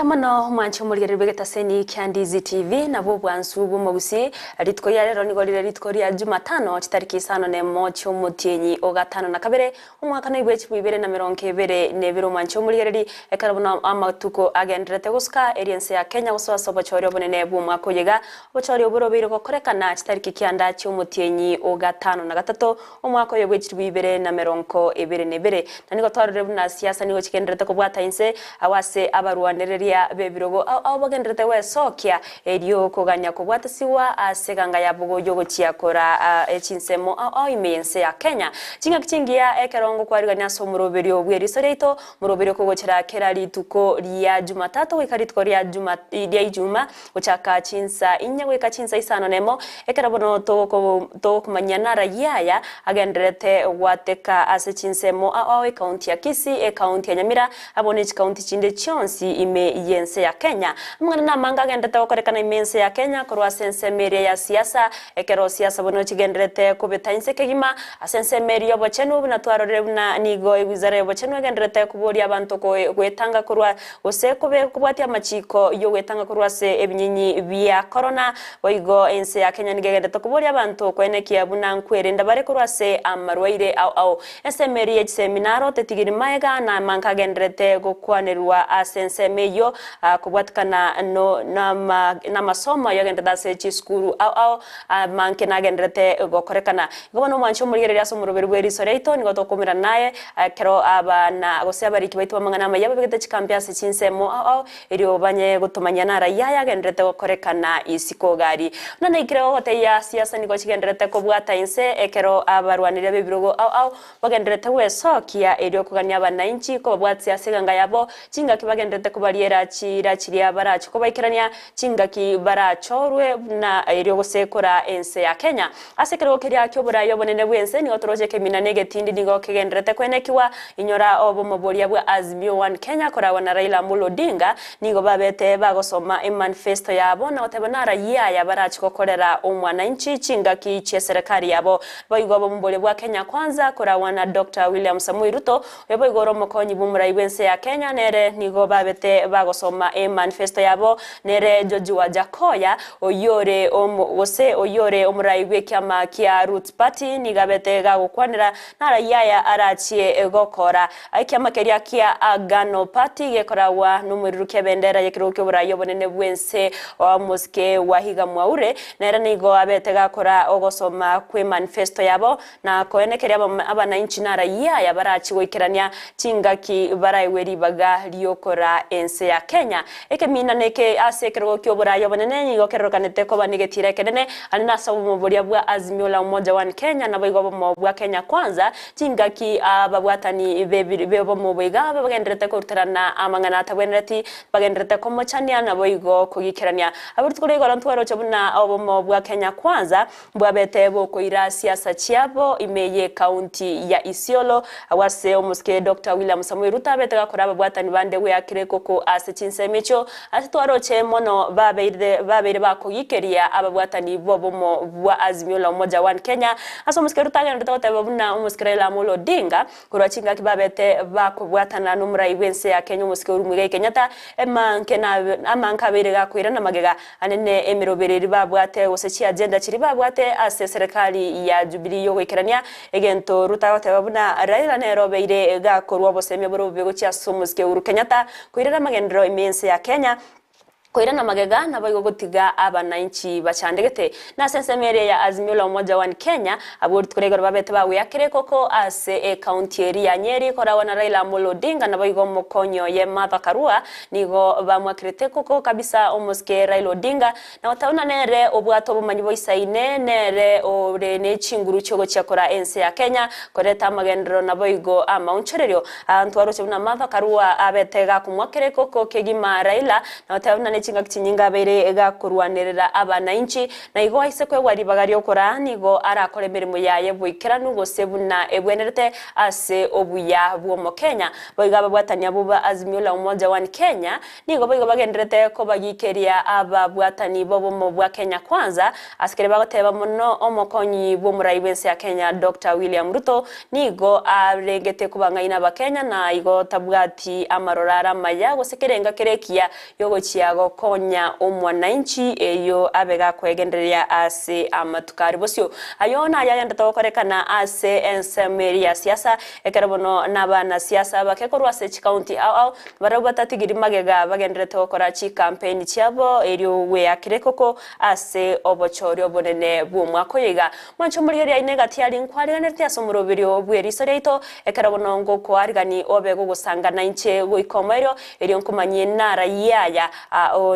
Mano mwancho muri begeta seni kya Ndizi TV na bo bwansu bumugusi ritko ya rero nigorire ritko rya Jumatano tariki 5 cyo mutienyi o gatano na kabere umwaka no ibwe kibibere na 2022 mwancho muri reri ekarabona amatuko agendrete guska eriense ya Kenya guswaso bachori obonene bu mwako yega bachori oborobiro korekana tariki kyanda cyo mutienyi o gatano na gatatu umwaka yebwe kibibere na 2022 nanigo twarure buna siasa nigo kikendrete ko bwatainse awase abaruandere bebirogo au bagendrete we sokia erio koganya kubwatasiwa aseganga ya bugo yogo chiakora echinsemo au imense ya Kenya chinga kichingia ekerongo kwariganya so muroberio bweri soreito muroberio kogochera kera lituko lya Jumatatu wikaritko lya Juma uchaka chinsa inya wika chinsa isano nemo ekerabono to kumanyana rayaya agendrete wateka asechinsemo au county ya Kisii county ya Nyamira abone county chinde chonsi ime yense ya Kenya mwana na manga gendete okorekana imense ya Kenya korwa sensemere ya siasa ekero siasa bono chigendrete kubetainse kegima asensemere yo bochenu buna twarore buna nigo wizara yo bochenu gendrete kubori abantu ko gwetanga korwa osekobe kubwati amachiko yo gwetanga korwa se ebinyinyi bya corona boigo ense ya Kenya nigendete kubori abantu kwenekia buna nkwere ndabare korwa se amarwaire au ensemere ya seminaro tetigiri maega na manga gendrete gokwanerwa asensemere yo kubwatkana no na masomo yagenda dase chiskuru au manke nagendrete gokorekana gobono mwancho muri rya so muroberi bweri soreito nigo tokomira naye kero abana gose abariki baitwa mangana mayaba begete chikampiase chinsemo au irio banye gutumanya nara yagendrete gokorekana isiko gari none ikiro hote ya siasa nigo chigendrete kubwata inse ekero abarwanire bebirogo au bagendrete we sokia irio kuganya abananchi ko bwatsi asiganga yabo chinga kibagendrete kubariera chiria baracho ko baikirania chingaki barachorwe na irio gusekora ense ya Kenya asekero keria kyo burayo bonene bwense ni otoroje kemina negetindi nigo kegendrete kwenekiwa inyora obo moboria bwa Azimio One Kenya kora na Raila Amolo Odinga nigo babete bagosoma manifesto yabo na otebanara ya baracho kokorera umwananchi chingaki che serikali yabo boigo bo mbolia bwa Kenya kwanza kora wana Dr. William Samoei Ruto yebo igoro mokonyi bumurai bwense ya Kenya nere nigo babete bagosoma manifesto yabo nere Joji wa Jakoya oyore omuraiwe kyama kya Roots Party nigabete gagukwanira nara yaya arachie gokora kyama keria kya Agano Party gekorawa numuriruke bendera yekiruke burayo bonene bwense wa muske wahiga mwaure nere nigo abete gakora ogosoma kwe manifesto yabo na koenekeria abananchi nara yaya barachi wikirania chingaki baraiwe ribaga liokora ense ya Kenya ekemina neke asekero kyo burayo bonene nigo kerokanete ko banigetire kenene anina sabu moboria bwa Azimio la Umoja One Kenya na boigo bo bwa Kenya kwanza chingaki ababwatani bebo moboiga bagendrete ko ruterana amangana tabwenreti bagendrete ko mochania na boigo kugikirania aburtukore go lantwaro chabuna obo mo bwa Kenya kwanza bwabete bo koira siasa chiabo imeye county ya Isiolo awase omuske Dr. William Samoei Ruto abete gakora babwatani bande we akireko ko asechinsemecho atwaro chemono babeire bakogikeria ababwatani bobo mo bwa Azimio la Umoja One Kenya aso muske Ruto agenda babuna muske Raila Amolo Odinga kurachinga kibabete bakobwatana numrai wense ya Kenya muske urumuge Kenyatta amanka bere gakwira na magega anene emirobereri babwate osechi agenda chiri babwate ase serikali ya Jubilee yo gwekerania egento Ruto babuna Raila nerobeire gakorwa boseme boro bego cha muske uru Kenyatta kwirira magendero imense ya Kenya koirana magega na baigo gotiga abananchi bachandegete na sensemere ya Azimio la Umoja One Kenya aburi turegera babete bawe yakire koko ase county area Nyeri kora wana Raila Amolo Odinga na baigo mokonyo ye Martha Karua nigo bamwakirete koko kabisa omuske Raila Odinga na watauna nere obwato bumanyibo isaine nere ore ne chinguru cyogo cyakora ense ya Kenya koreta magendero na baigo amaunchererio antwaro cyabuna Martha Karua abetega kumwakire koko kegima Raila na watauna chinga kinyinga bere gakurwanirira abananchi na igo aise kwe wari bagari okora nigo arakora emirimo yaye bwikira nugo sebuna ebwenerete ase obuya bwo Kenya boiga bwatania buba Azimio la Umoja wa Kenya nigo boiga bagenderete ko bagikeria aba bwatani bobo mu bwa Kenya kwanza asikere bagoteba muno omokonyi bwo muraibense ya Kenya Dr. William Ruto nigo arengete kubangaina ba Kenya na igo tabwati amarorara maya gosekerenga kerekia yogo chiago konya omwananchi eyo abega kwegenderia ase amatukari bosyo ayona yayanda tokorekana ase ensemeri ya siasa ekerabono nabana siasa bakekorwa se county au barabatatigira magega bagenderete okora chi campaign chiabo eryo we akirekoko ase obochori obonene bw'umwako yiga mwancho muri yari inegati yari nkwariganirite asomurobiryo bweriso reito ekerabono ngo ko arigani obego gusangana inche goikomeryo eryo nkumanye nara yaya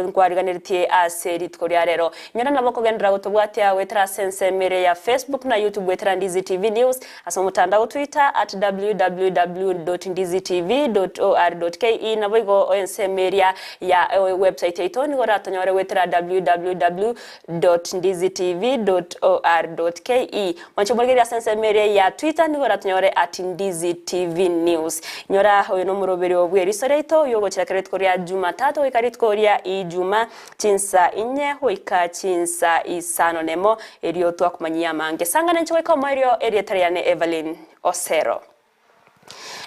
ngwariganirite ase ritkoria rero nyana nabo kogendera gutubwate yawe trasense mere ya Facebook na YouTube wetera Ndizi TV News asomutandao Twitter @www.ndizitv.or.ke nabo igo ensemeria ya website yetu ni gora tonyore wetera www.ndizitv.or.ke mwancho mulgeria sense mere ya Twitter ni gora tonyore @ndizitv news nyora hoyo no muroberi obweriso reito yogo chirakeretko ria Jumatatu ikaritko ria Ijuma chinsa inye hoika chinsa isano nemo erio twakumanyia mange sangana nchwe kama erio erietariane Evelyn Osero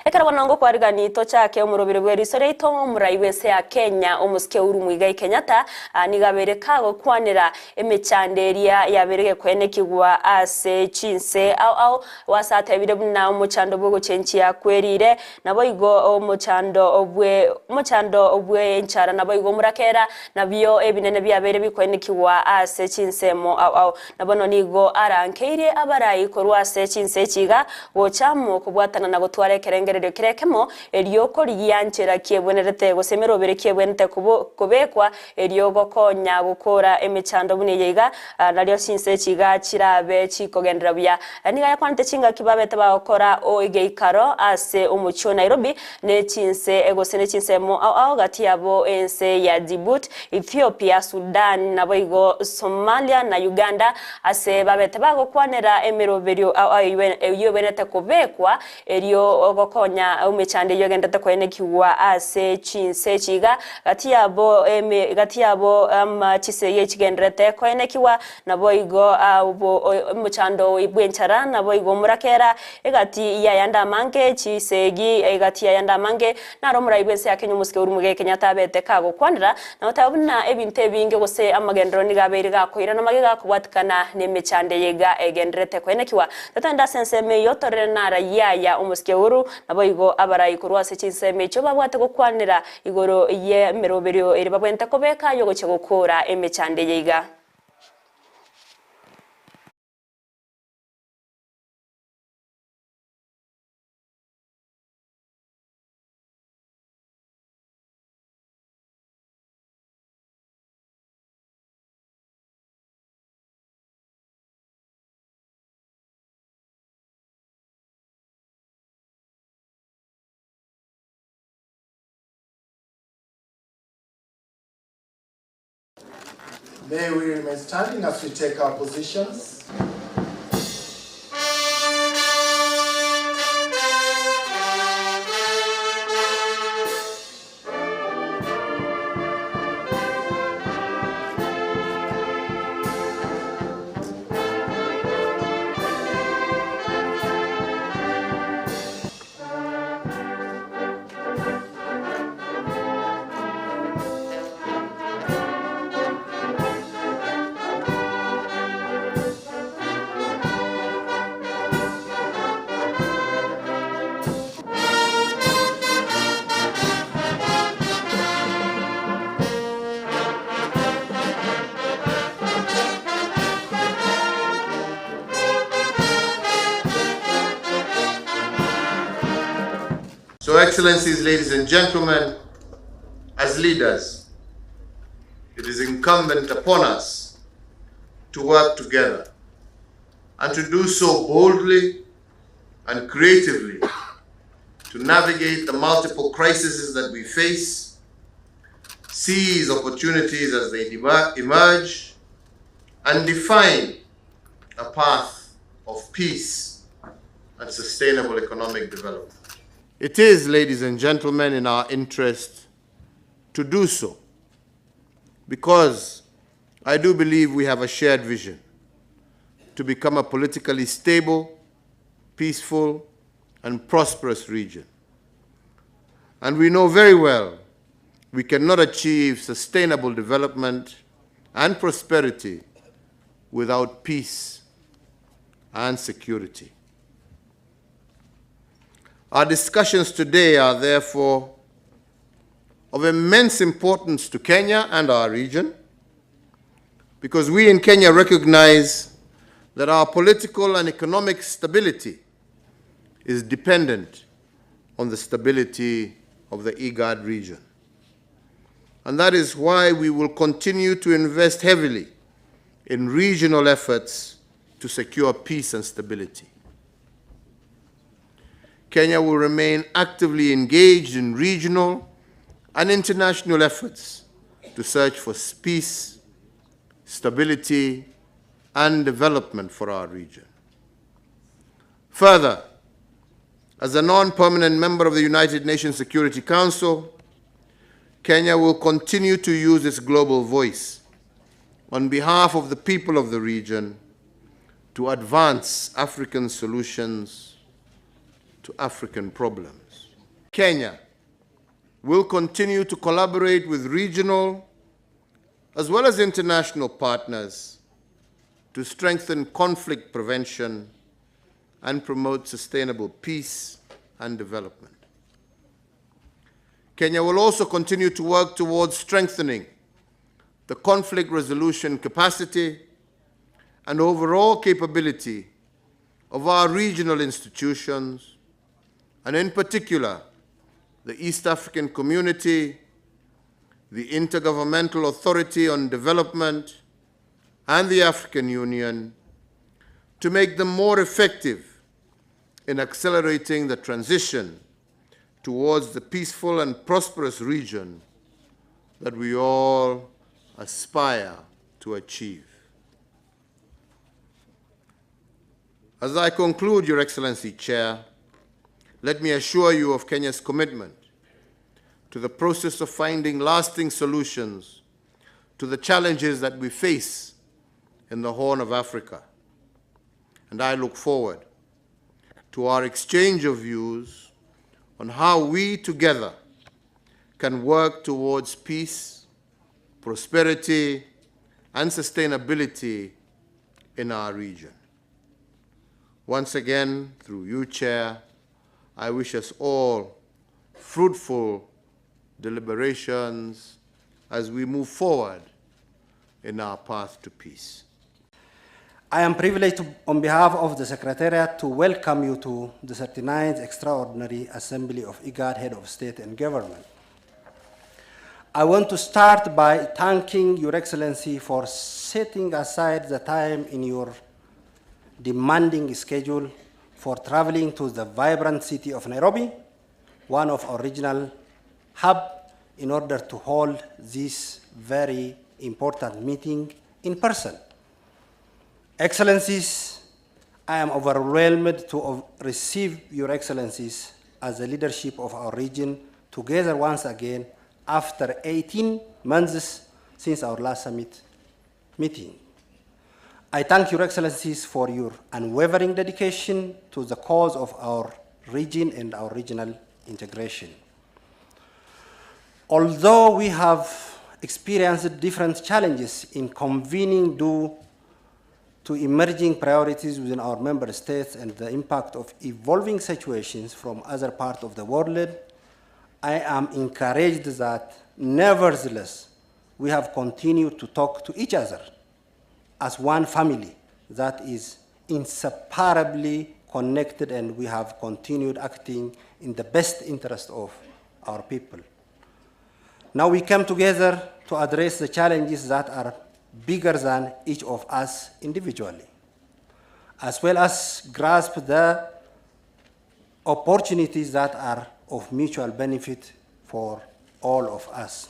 ekara wanongo kwarigani to chake omurobire bweriso reito muraibense ya Kenya omusike urumwiga Kenyatta nigabere kago kwanira emechanderia yaberege kwenekigwa ase chinse au wasata bire buna omuchando bwo chenchi ya kwerire nabo igo omuchando obwe enchara nabo igo murakera nabyo ebinene byabere bikwenekigwa ase chinse mo au nabo nigo arankeire abarayi korwa ase chinse chiga gochamo kubwatana na gotware kerenge kirekemo erioko ryanchera kiebwenerete gosemero bere kiebwenete kubekwa eriogo konya gukora emechando buneyega naryo sinse chiga chirabe chikogendera bya niga yakwante chinga kibabete bakora oigeikaro ase umucho Nairobi ne chinse egosene chinse mo au gati yabo ense ya Djibouti Ethiopia Sudan nabo igo Somalia na Uganda ase babete bagokwanera emeroberio au yobenete kubekwa erio konya umechande yogendete kwenekiwa ase chinse chiga gati yabo chise yechigendrete kwenekiwa nabo igo umuchando ibwenchara nabo igo murakera egati yayanda mange chisegi egati yayanda mange naro muraibense ya Kenya musike urumuge Kenyatta bete kago kwandira na utabuna ebinte binge gose amagendro nigabere gakoira namagega kubwatikana nemechande yega egendrete kwenekiwa tatanda sense me yotore nara yaya umusike uru nabo igo abarayi kurwase chinse mecho babwate gukwanira igoro ye meroberio eri babwenta kobeka yogo chegukura emechande yiga May we remain standing as we take our positions. So, Excellencies, ladies and gentlemen, as leaders, it is incumbent upon us to work together and to do so boldly and creatively to navigate the multiple crises that we face seize opportunities as they emerge, and define a path of peace and sustainable economic development. It is, ladies and gentlemen, in our interest to do so, because I do believe we have a shared vision to become a politically stable, peaceful, and prosperous region. And we know very well we cannot achieve sustainable development and prosperity without peace and security. Our discussions today are therefore of immense importance to Kenya and our region, because we in Kenya recognize that our political and economic stability is dependent on the stability of the IGAD region. And that is why we will continue to invest heavily in regional efforts to secure peace and stability. Kenya will remain actively engaged in regional and international efforts to search for peace, stability, and development for our region. Further, as a non-permanent member of the United Nations Security Council, Kenya will continue to use its global voice on behalf of the people of the region to advance African solutions to African problems. Kenya will continue to collaborate with regional as well as international partners to strengthen conflict prevention and promote sustainable peace and development. Kenya will also continue to work towards strengthening the conflict resolution capacity and overall capability of our regional institutions, and in particular, the East African Community, the Intergovernmental Authority on Development, and the African Union, to make them more effective in accelerating the transition towards the peaceful and prosperous region that we all aspire to achieve. As I conclude, Your Excellency Chair, let me assure you of Kenya's commitment to the process of finding lasting solutions to the challenges that we face in the Horn of Africa. And I look forward to our exchange of views on how we together can work towards peace, prosperity, and sustainability in our region. Once again, through you, Chair, I wish us all fruitful deliberations as we move forward in our path to peace. I am privileged on behalf of the Secretariat to welcome you to the 39th Extraordinary Assembly of IGAD Head of State and Government. I want to start by thanking Your Excellency for setting aside the time in your demanding schedule for traveling to the vibrant city of Nairobi, one of our regional hubs, in order to hold this very important meeting in person. Excellencies, I am overwhelmed to receive Your Excellencies as the leadership of our region together once again after 18 months since our last summit meeting. I thank Your Excellencies for your unwavering dedication to the cause of our region and our regional integration. Although we have experienced different challenges in convening due to emerging priorities within our member states and the impact of evolving situations from other parts of the world, I am encouraged that nevertheless, we have continued to talk to each other as one family that is inseparably connected, and we have continued acting in the best interest of our people. Now we come together to address the challenges that are bigger than each of us individually, as well as grasp the opportunities that are of mutual benefit for all of us.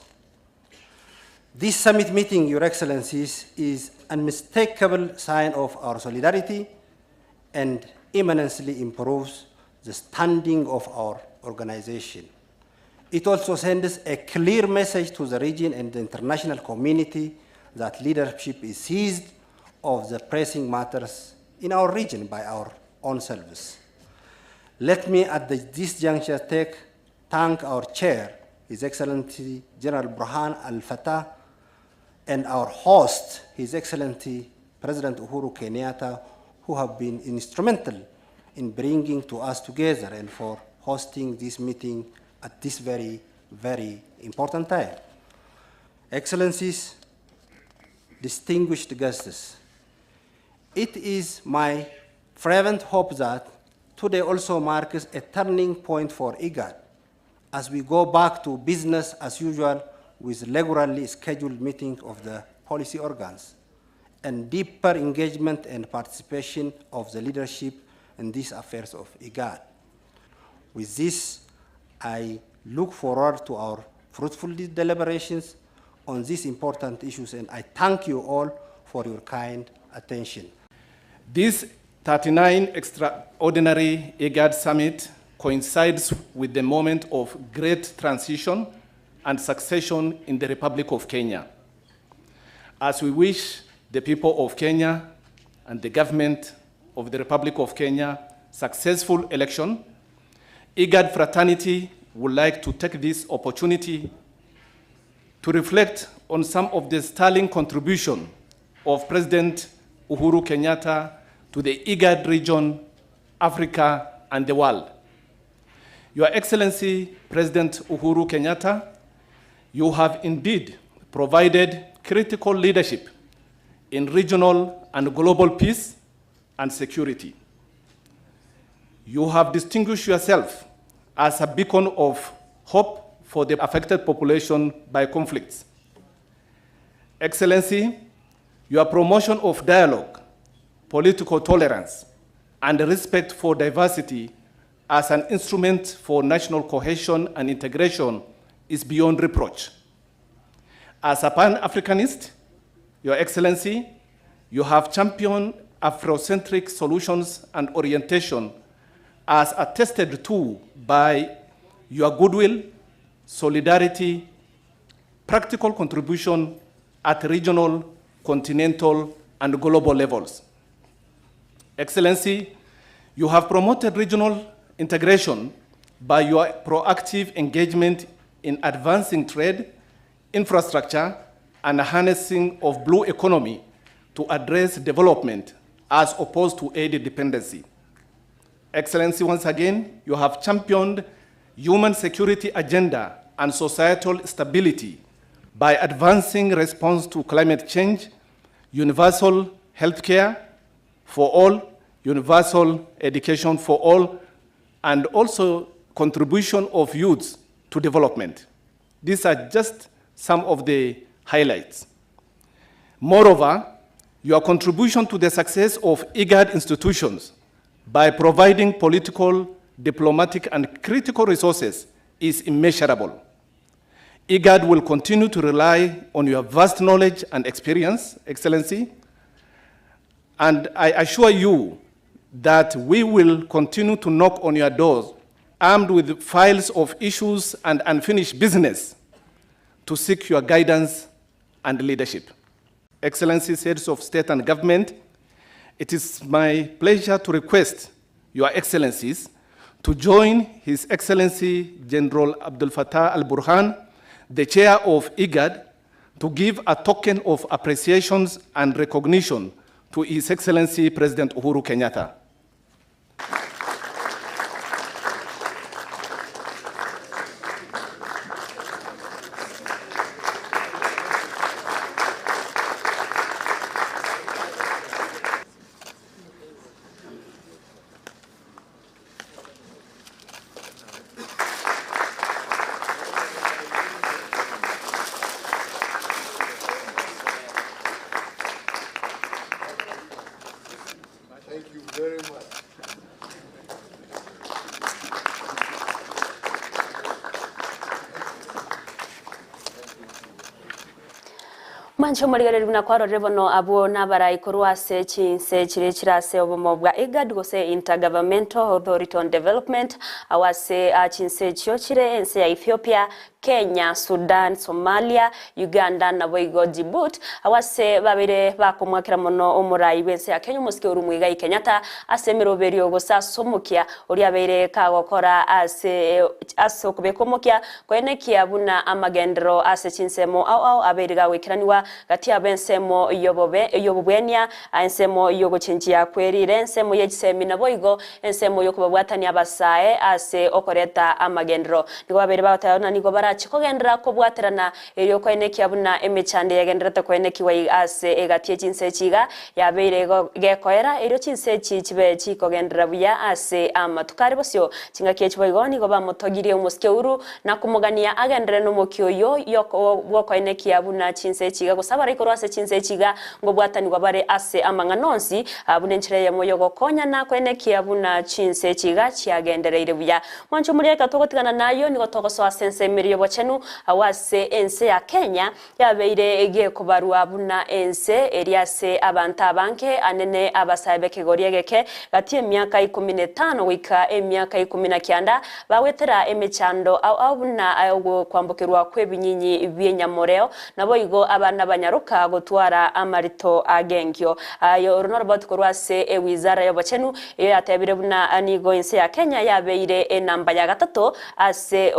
This summit meeting, Your Excellencies, is an unmistakable sign of our solidarity and eminently improves the standing of our organization. It also sends a clear message to the region and the international community that leadership is seized of the pressing matters in our region by our own selves. Let me at this juncture thank our chair, His Excellency General Burhan Al-Fatah, and our host, His Excellency President Uhuru Kenyatta, who have been instrumental in bringing to us together and for hosting this meeting at this very, very important time. Excellencies, distinguished guests, it is my fervent hope that today also marks a turning point for IGAD as we go back to business as usual with regularly scheduled meetings of the policy organs and deeper engagement and participation of the leadership in these affairs of IGAD. With this, I look forward to our fruitful deliberations on these important issues, and I thank you all for your kind attention. This 39 extraordinary IGAD summit coincides with the moment of great transition and succession in the Republic of Kenya. As we wish the people of Kenya and the government of the Republic of Kenya successful election, IGAD fraternity would like to take this opportunity to reflect on some of the sterling contribution of President Uhuru Kenyatta to the IGAD region, Africa, and the world. Your Excellency, President Uhuru Kenyatta, you have indeed provided critical leadership in regional and global peace and security. You have distinguished yourself as a beacon of hope for the affected population by conflicts. Excellency, your promotion of dialogue, political tolerance, and respect for diversity as an instrument for national cohesion and integration is beyond reproach. As a Pan-Africanist, Your Excellency, you have championed Afrocentric solutions and orientation as attested to by your goodwill, solidarity, practical contribution at regional, continental, and global levels. Excellency, you have promoted regional integration by your proactive engagement in advancing trade, infrastructure, and harnessing of blue economy to address development as opposed to aid dependency. Excellency, once again, you have championed human security agenda and societal stability by advancing response to climate change, universal healthcare for all, universal education for all, and also contribution of youth to development. These are just some of the highlights. Moreover, your contribution to the success of IGAD institutions by providing political, diplomatic, and critical resources is immeasurable. IGAD will continue to rely on your vast knowledge and experience, Excellency, and I assure you that we will continue to knock on your doors armed with files of issues and unfinished business to seek your guidance and leadership. Excellencies, heads of state and government, it is my pleasure to request your excellencies to join His Excellency General Abdul Fattah al-Burhan, the chair of IGAD, to give a token of appreciations and recognition to His Excellency President Uhuru Kenyatta. Thank you very much. Mancho murigarira buna kwaro rebono abo nabara ikorwa se chinse chirechira se obomo bwa IGAD gose Intergovernmental Authority on Development awase chinse chyo chire ense ya Ethiopia, Kenya, Sudan, Somalia, Uganda na boigo Djibouti awase babire bakomwakira mono omurayi bense ya Kenya muske urumwiga Kenyatta asemero berio gosa somukia uri abere kagokora ase okubekomokia kwenekia buna amagendero ase chinsemo au abere wikiraniwa gati abensemo yobobwenia ensemo yogochinjia kwerire ensemo yegisemi na boigo ensemo yokubabwatani abasae ase okoreta amagendero nigo babere batayona nigo barachikogendera kobwaterana eriyo kwenekia buna emechande yagenderete kwenekiwa ase egati chinse chiga yabere gekoera eriyo chinse chibe chikogendera buya ase amatukari bosyo chingakie chiboigo nigo bamotogirie umuske uru na kumugania agendere no mokyoyo yokwenekia buna chinse chiga gusaba riko rwase chinse chiga ngo bwatanirwa bare ase amanganonsi abunenchire yemoyo gokonya na kwenekia buna chinse chiga chiagendereire buya mwancho muri eka togotigana nayo nigo togoso asense miriyo bochenu awase ense ya Kenya yabeire ege kubarua buna ense eriase abanta banke anene abasabe kegoriegeke gati emyaka 15 wika emyaka 19 bawetera emechando au buna ayo kwambukirwa kwebinyinyi byenyamoreo nabo igo abana banyaruka gutwara amarito agengyo ayo runorobat korwase wizara yobochenu iyo yatebire buna anigo ense ya Kenya yabeire enamba ya gatatu ase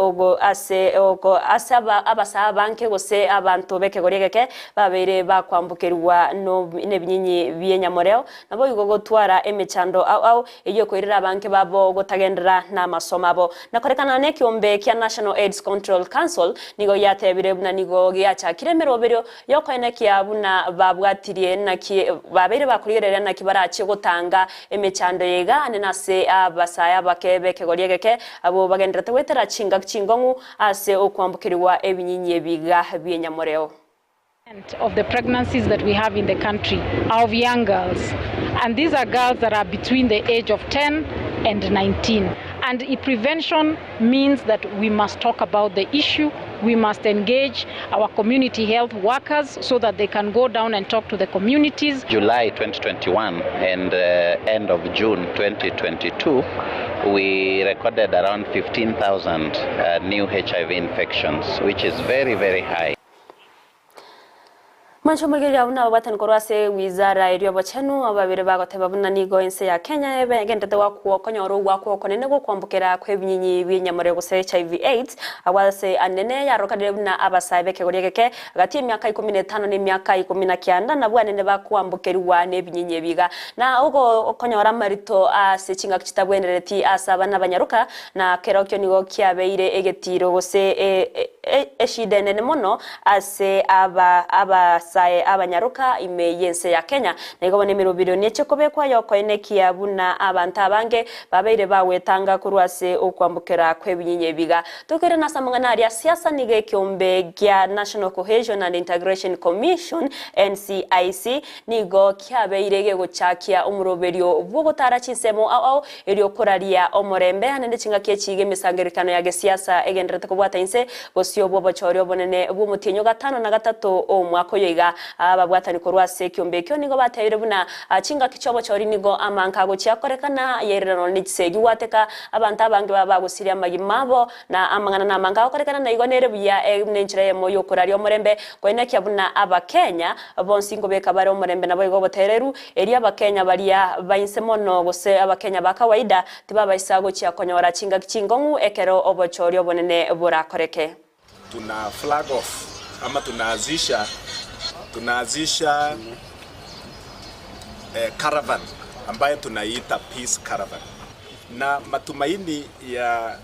asaba abasaba banke gose abantu bekegoriegeke babeire bakwambukirwa no nebinyinyi byenyamoreo nabo igo gutwara emechando au iyo kwirira banke babo gotagendera na masomabo nakorekana nekiombe kya National AIDS Control Council nigo yatebire buna nigo gyacha kiremero berio yokwenekia buna babwatirie naki babere bakurire naki barachi gutanga emechando yega anenase abasaya bakebe kegoriegeke abo bagenderete wetera chingongu ase okwambukirwa ebinyinyi biga byenyamoreo. Of the pregnancies that we have in the country are of young girls, and these are girls that are between the age of 10 and 19. And prevention means that we must talk about the issue. We must engage our community health workers so that they can go down and talk to the communities. July 2021 and end of June 2022, we recorded around 15,000 new HIV infections, which is very, very high. Mancho mugirya buna batan korwase wizara eriyo bochenu ababire bagoteba buna nigo ense ya Kenya ebegendete wakonyoro wakonene go kwambukira kwebinyinyi byenyamore gose HIV AIDS awase anene yarokadire buna abasabe kegoriegeke agati emyaka 15 n'emyaka 19 na bwanene bakwambukirwa nebinyinyi biga na ugo okonyora marito ase chinga kitabwenereti asaba nabanyaruka na kerokyo nigo kyabeire egetiro gose eshidene mono ase abasaye abanyaruka imeyense ya Kenya nigo ne mirubiro neche kobekwa yokoenekia buna abanta bange babeire bawetanga kurwase okwambukira kwebinyinyi biga tukere nasamangana ya siasa nige kiombe gya National Cohesion and Integration Commission NCIC nigo kyabeire guchakia umuroberio bwogotara chinsemo au eriyo koraria omorembe anende chinga kiechige misangerikano ya siasa egenderete kubwata inse bosyo bobochorio bonene bumutinyo 5 na 3 omwako yoiga ababwatani korwase kiombe kyo nigo batayire buna chinga kichobo chori nigo amankago chiakorekana yerero nitsegi wateka abanta bange babagusiria magimabo na amangana na manga korekana na igo nere buya nenchire moyo korario morembe kwenekia buna abakenya bonsingo beka bare omorembe nabo igo botereru eri abakenya baria bainsemono gose abakenya bakawaida tibaba isago chiakonyora chinga kichingongu ekero obochorio bonene burakoreke. Tuna flag off ama tunaanzisha caravan ambayo tunaiita peace caravan, na matumaini ya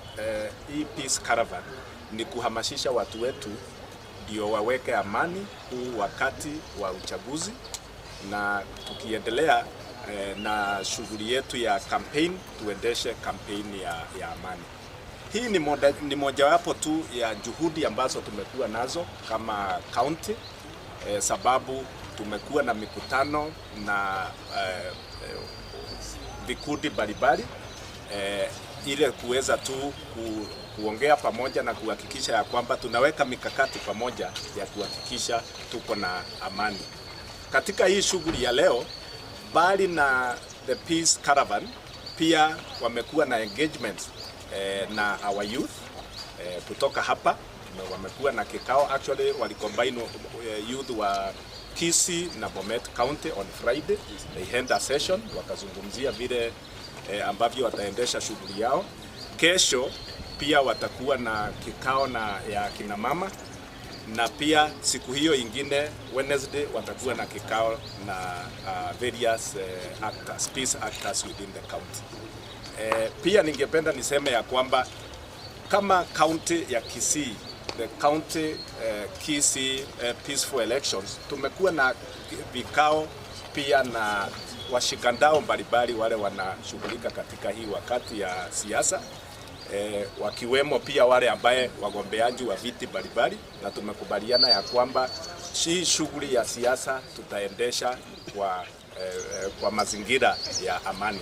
hii peace caravan ni kuhamasisha watu wetu ndio waweke amani huu wakati wa uchaguzi, na tukiendelea na shughuli yetu ya campaign tuendeshe campaign ya amani. Hii ni mojawapo tu ya juhudi ambazo tumekuwa nazo kama county, sababu tumekuwa na mikutano na vikundi mbalimbali ile kuweza tu kuongea pamoja na kuhakikisha ya kwamba tunaweka mikakati pamoja ya kuhakikisha tuko na amani. Katika hii shughuli ya leo, bali na the Peace Caravan, pia wamekuwa na engagement na our youth kutoka hapa. Wamekuwa na kikao, actually walicombine youth wa Kisii na Bomet County on Friday. They held a session, wakazungumzia vile ambavyo wataendesha shughuli yao. Kesho pia watakuwa na kikao ya kina mama, na pia siku hiyo ingine Wednesday watakuwa na kikao na various actors, peace actors within the county. Pia ningependa niseme ya kwamba kama county ya Kisii, the county Kisii peaceful elections, tumekuwa na vikao pia na washikandao mbalimbali wale wanashughulika katika hii wakati ya siasa, wakiwemo pia wale ambaye wagombeaji wa viti mbalimbali, na tumekubaliana ya kwamba hii shughuli ya siasa tutaendesha kwa mazingira ya amani.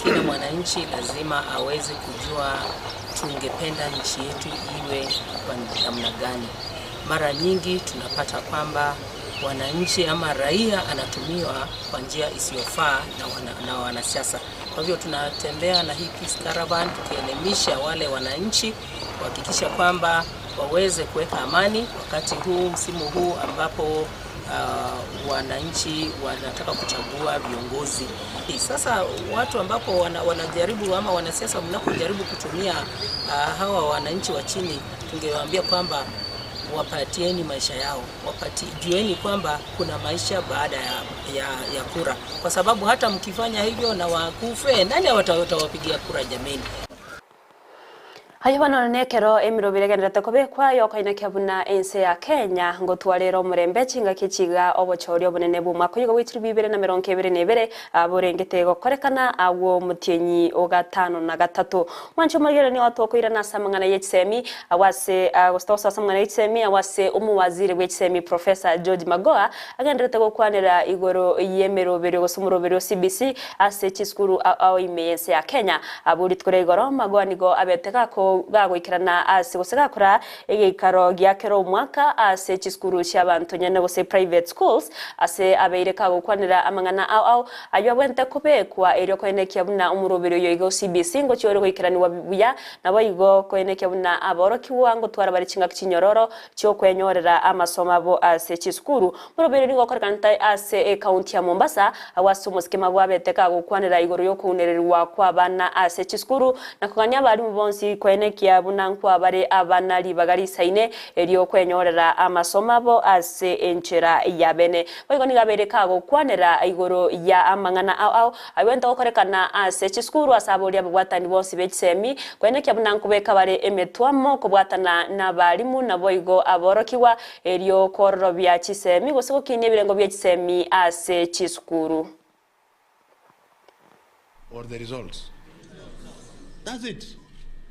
Kila mwananchi lazima aweze kujua tungependa nchi yetu iwe kwa namna gani. Mara nyingi tunapata kwamba wananchi ama raia anatumiwa kwa njia isiyofaa na wanasiasa. Kwa hivyo tunatembea na hii Peace Caravan tukielimisha wale wananchi kuhakikisha kwamba waweze kuweka amani wakati huu, msimu huu ambapo wananchi wanataka kuchagua viongozi. Sasa watu ambapo wanajaribu ama wanasiasa mnapojaribu kutumia hawa wananchi wa chini, tungewaambia kwamba wapatieni maisha yao, jueni kwamba kuna maisha baada ya kura, kwa sababu hata mkifanya hivyo na wakufe, nani watawapigia kura jameni? Hayo banonekero emirobire genderete kubekwa yokaine kyabuna ense ya Kenya ngotwarero murembe chinga kichiga obochorio bunene bumwaka yugo witiri 2022 aburengete gokorekana agwo mutienyi ogatano na gatatu mwancho magere ni watu okoira na samangana yechsemi awase agostosa samangana yechsemi awase umuwaziri wechsemi Professor George Magoha agenderete gokwanira igoro yemerobere gosumurobere CBC ase chiskuru au imense ya Kenya aburi tkuregoro Magoha nigo abeteka ko gagwikirana ase gusegakora egikaro gyakero mwaka ase chiskuru cy'abantu nyane gose private schools ase abeire kagukwanira amangana au ayo bwente kubekwa ero kwenekia buna umurobero yo igo CBC ngo cyore gwikirani wabibuya nabo igo kwenekia buna aboroki wango twara bari chinga kinyororo cyo kwenyorera amasomo abo ase chiskuru murobero ni gokorkanta ase county ya Mombasa awase umuskema bwabete kagukwanira igoro yo kunererwa kwa bana ase chiskuru nakuganya bari mubonsi kwenekia buna nkwa bari abana libagari saine eryo kwenyorera amasomo abo ase enchera ya bene boigo ni gabere kagukwanira igoro ya amangana au abenta gokorekana ase chiskuru asabori abwatani bonsi bechsemi kwenekia buna nkubeka bari emetwamo kubwatana na balimu na boigo aborokiwa eryo korobya chisemi gosego kinye birengo bya chisemi ase chiskuru or the results. That's it.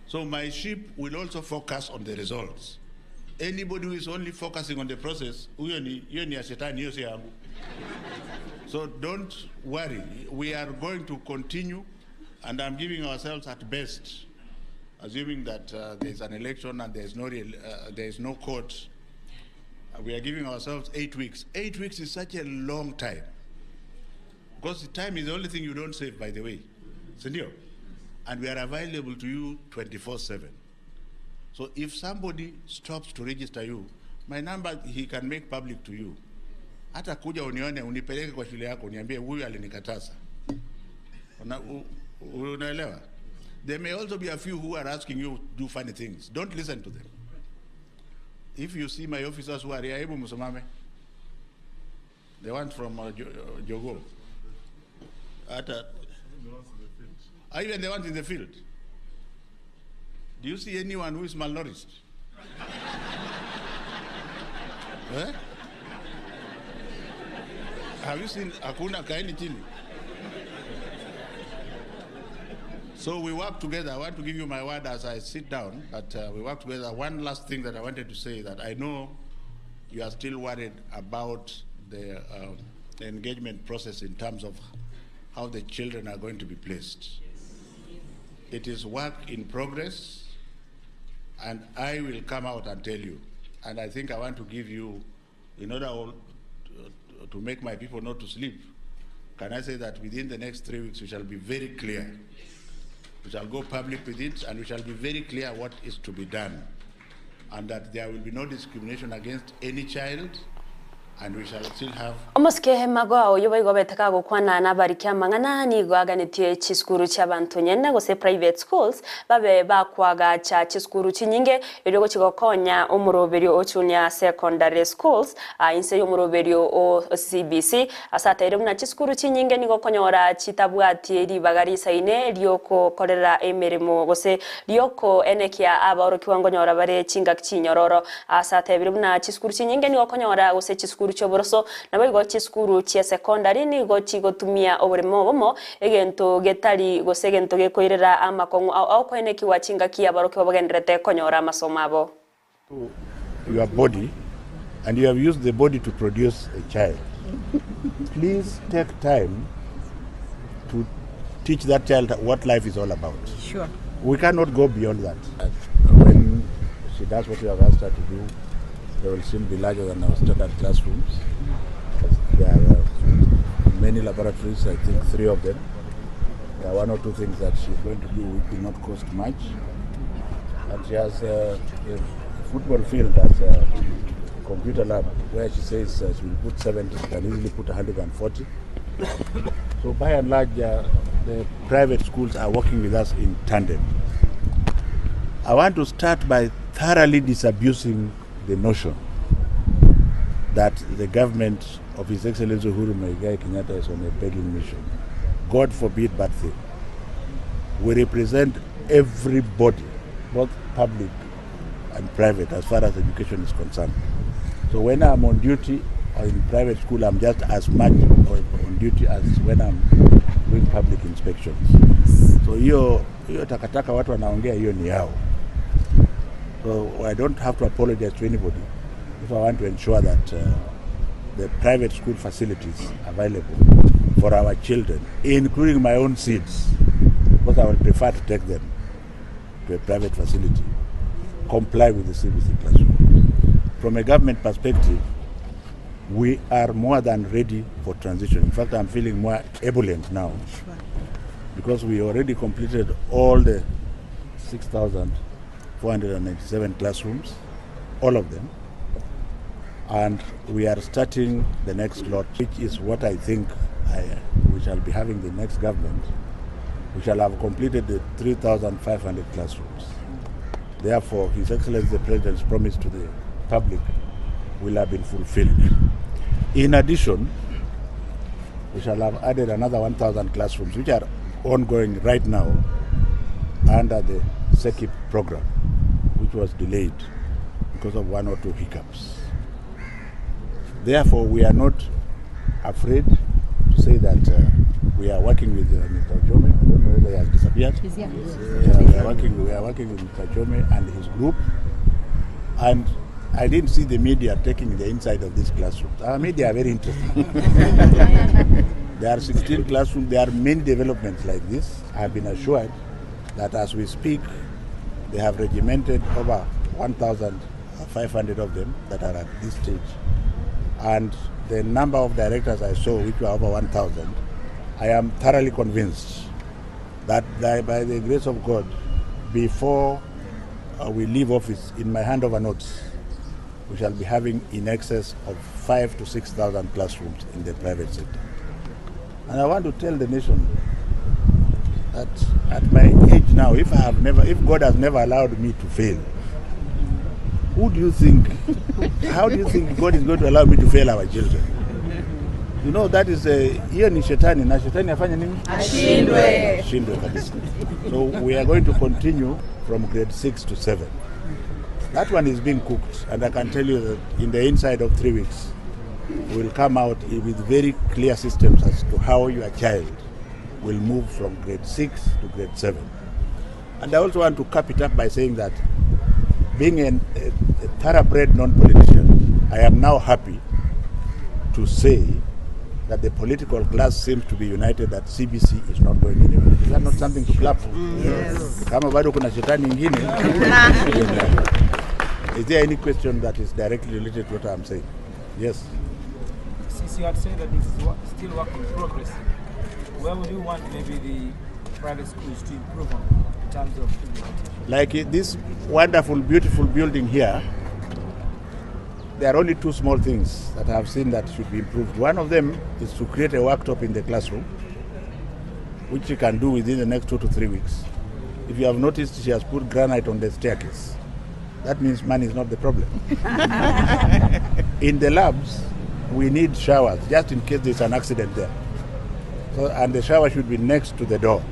So my ship will also focus on the results. Anybody who is only focusing on the process, so don't worry. We are going to continue, and I'm giving ourselves at best, assuming that there is an election and there is no court. We are giving ourselves 8 weeks. 8 weeks is such a long time. Because the time is the only thing you don't save, by the way. Senor. And we are available to you 24/7. So if somebody stops to register you, my number he can make public to you. Hata kuja unione unipeleke kwa shule yako uniambie huyu alinikataza. Unaelewa? There may also be a few who are asking you to do funny things. Don't listen to them. If you see my officers who are here, hebu msomame. The ones from Jogo. Even the ones in the field. Do you see anyone who is malnourished? Eh? Have you seen Akuna Kaini Chini? So we work together. I want to give you my word as I sit down, but we work together. One last thing that I wanted to say, that I know you are still worried about the engagement process in terms of how the children are going to be placed. It is work in progress, and I will come out and tell you. And I think I want to give you, in order to make my people not to sleep, can I say that within the next 3 weeks we shall be very clear. We shall go public with it, and we shall be very clear what is to be done, and that there will be no discrimination against any child, and we shall still have omusike mago oyo baigo betaka gukwana na barikia mangana ni gwaganitie chiskuru cy'abantu nyene gose private schools babe bakwaga cha chiskuru chinyinge ero gochigokonya umuroberi ochunya secondary schools inse y'umuroberi o CBC asata ero na chiskuru chinyinge ni gokonyora chitabwati eri bagari saine ryoko korera emeremo gose ryoko enekia abaro kiwangonyora bare chinga kinyororo asata ero na chiskuru chinyinge ni gokonyora gose chiskuru choboroso nabo chiskuru chia secondary ni gochigotumia oburemo bomo egento getari gosegento gekoirera amakongu au kweneki wachinga kia baroke bagenderete konyora masomo abo. Your body, and you have used the body to produce a child. Please take time to teach that child what life is all about. Sure. We cannot go beyond that. When she does what you have asked her to do, they will still be larger than our standard classrooms. There are many laboratories, I think 3 of them. There are 1 or 2 things that she's going to do which will not cost much. And she has a football field as a computer lab where she says she will put 70, she can easily put 140. So by and large, the private schools are working with us in tandem. I want to start by thoroughly disabusing the notion that the government of His Excellency Uhuru Muigai Kenyatta is on a begging mission. God forbid bad thing. We represent everybody, both public and private, as far as education is concerned. So when I'm on duty or in private school, I'm just as much on duty as when I'm doing public inspections. So hiyo takataka watu wanaongea hiyo ni yao. So I don't have to apologize to anybody if I want to ensure that the private school facilities available for our children, including my own seeds, because I would prefer to take them to a private facility, comply with the CBC classroom. From a government perspective, we are more than ready for transition. In fact, I'm feeling more ebullient now because we already completed all the 6,497 classrooms, all of them. And we are starting the next lot, which is what I think we shall be having the next government. We shall have completed the 3,500 classrooms. Therefore, His Excellency the President's promise to the public will have been fulfilled. In addition, we shall have added another 1,000 classrooms, which are ongoing right now under the SECIP program, which was delayed because of 1 or 2 hiccups. Therefore, we are not afraid to say that we are working with Mr. Jome. I don't know whether he has disappeared. He's here. We are working with Mr. Jome and his group. And I didn't see the media taking the inside of these classrooms. Our media are very interesting. There are 16 classrooms. There are many developments like this. I have been assured that as we speak, they have regimented over 1,500 of them that are at this stage. And the number of directors I saw, which were over 1,000, I am thoroughly convinced that by the grace of God, before we leave office, in my handover notes, we shall be having in excess of 5,000 to 6,000 classrooms in the private sector. And I want to tell the nation that at my age now, if God has never allowed me to fail, who do you think, how do you think God is going to allow me to fail our children? You know, that is hiyo ni shetani, na shetani afanye nini? Ashindwe. Ashindwe kabisa. So we are going to continue from grade 6 to 7. That one is being cooked, and I can tell you that in the inside of 3 weeks, we will come out with very clear systems as to how your child will move from grade 6 to grade 7. And I also want to cap it up by saying that being a thoroughbred non-politician, I am now happy to say that the political class seems to be united that CBC is not going anywhere. Is that not something to clap for? Yes. Kama bado kuna shetani ingine. Is there any question that is directly related to what I'm saying? Yes. Since you had said that this is still work in progress, where would you want maybe the private schools to improve on in terms of implementation? Like this wonderful, beautiful building here, there are only two small things that I have seen that should be improved. One of them is to create a worktop in the classroom, which you can do within the next 2 to 3 weeks. If you have noticed, she has put granite on the staircase. That means money is not the problem. In the labs, we need showers, just in case there's an accident there. So, and the shower should be next to the door.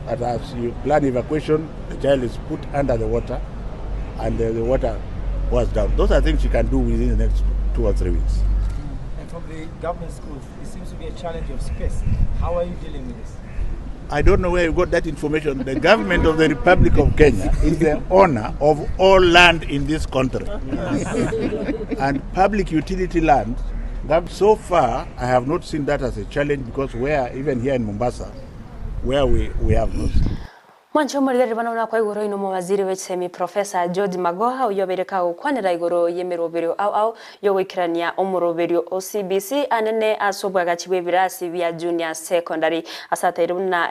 And as you plan evacuation, the child is put under the water, and the water was down. Those are things you can do within the next 2 or 3 weeks. And from the government schools, it seems to be a challenge of space. How are you dealing with this? I don't know where you got that information. The government of the Republic of Kenya is the owner of all land in this country. And public utility land, so far, I have not seen that as a challenge because even here in Mombasa, where we have not. Mwancho murigari bana kwa igoro ino mawaziri wechemi Professor George Magoha uyobereka ukwanira igoro yemeroberio au yogwikirania omuroberio OCBC anene asobwaga chibwe birasi bya junior secondary asatairu na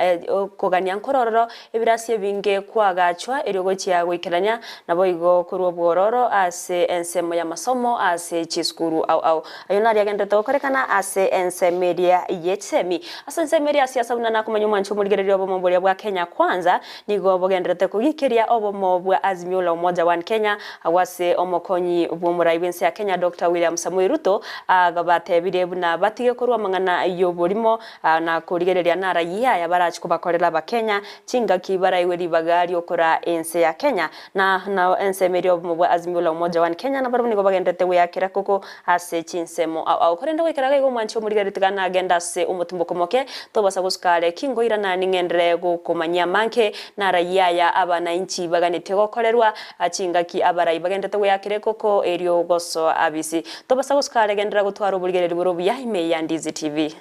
kogania nkororo ebirasi ebinge kwagachwa eryogochya gwikirania nabo igo kurwo bwororo ase ensemo ya masomo ase chiskuru au ayonari agendete okorekana ase ensemeria yechemi ase ensemeria siasa unana kumanyo mwancho murigari obo momboria bwa Kenya kwanza nigo bogenderete kugikiria obomo bwa Azimio la Umoja wa Kenya awase omokonyi bw'umuraibense ya Kenya Dr. William Samoei Ruto agabate birebu na batige kurwa mangana yoborimo na kurigereria na raia ya barachi kubakorera ba Kenya chinga kibara iweri bagari okora ense ya Kenya na ense merio bwa Azimio la Umoja wa Kenya na baro nigo bagenderete yakira koko ase chinsemo au korenda wikaraga igo mwancho murigeretigana agenda se umutumbuko moke tobasa guskare kingoira na ningendere gukomanya manke na raia ya abananchi baganete gokorerwa achingaki abarai bagendete yakire koko erio goso abisi tobasa guskare gendera gutwara uburgereri buru ya ime ya Ndizi TV.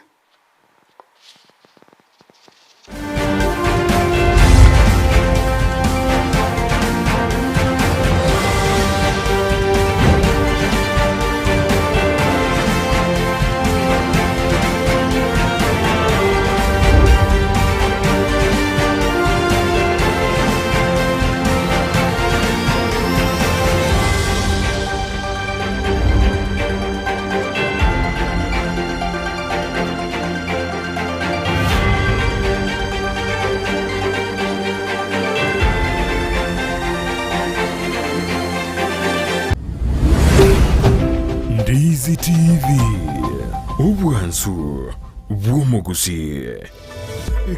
Ndizi TV Ubwansu Bw'umuguzi.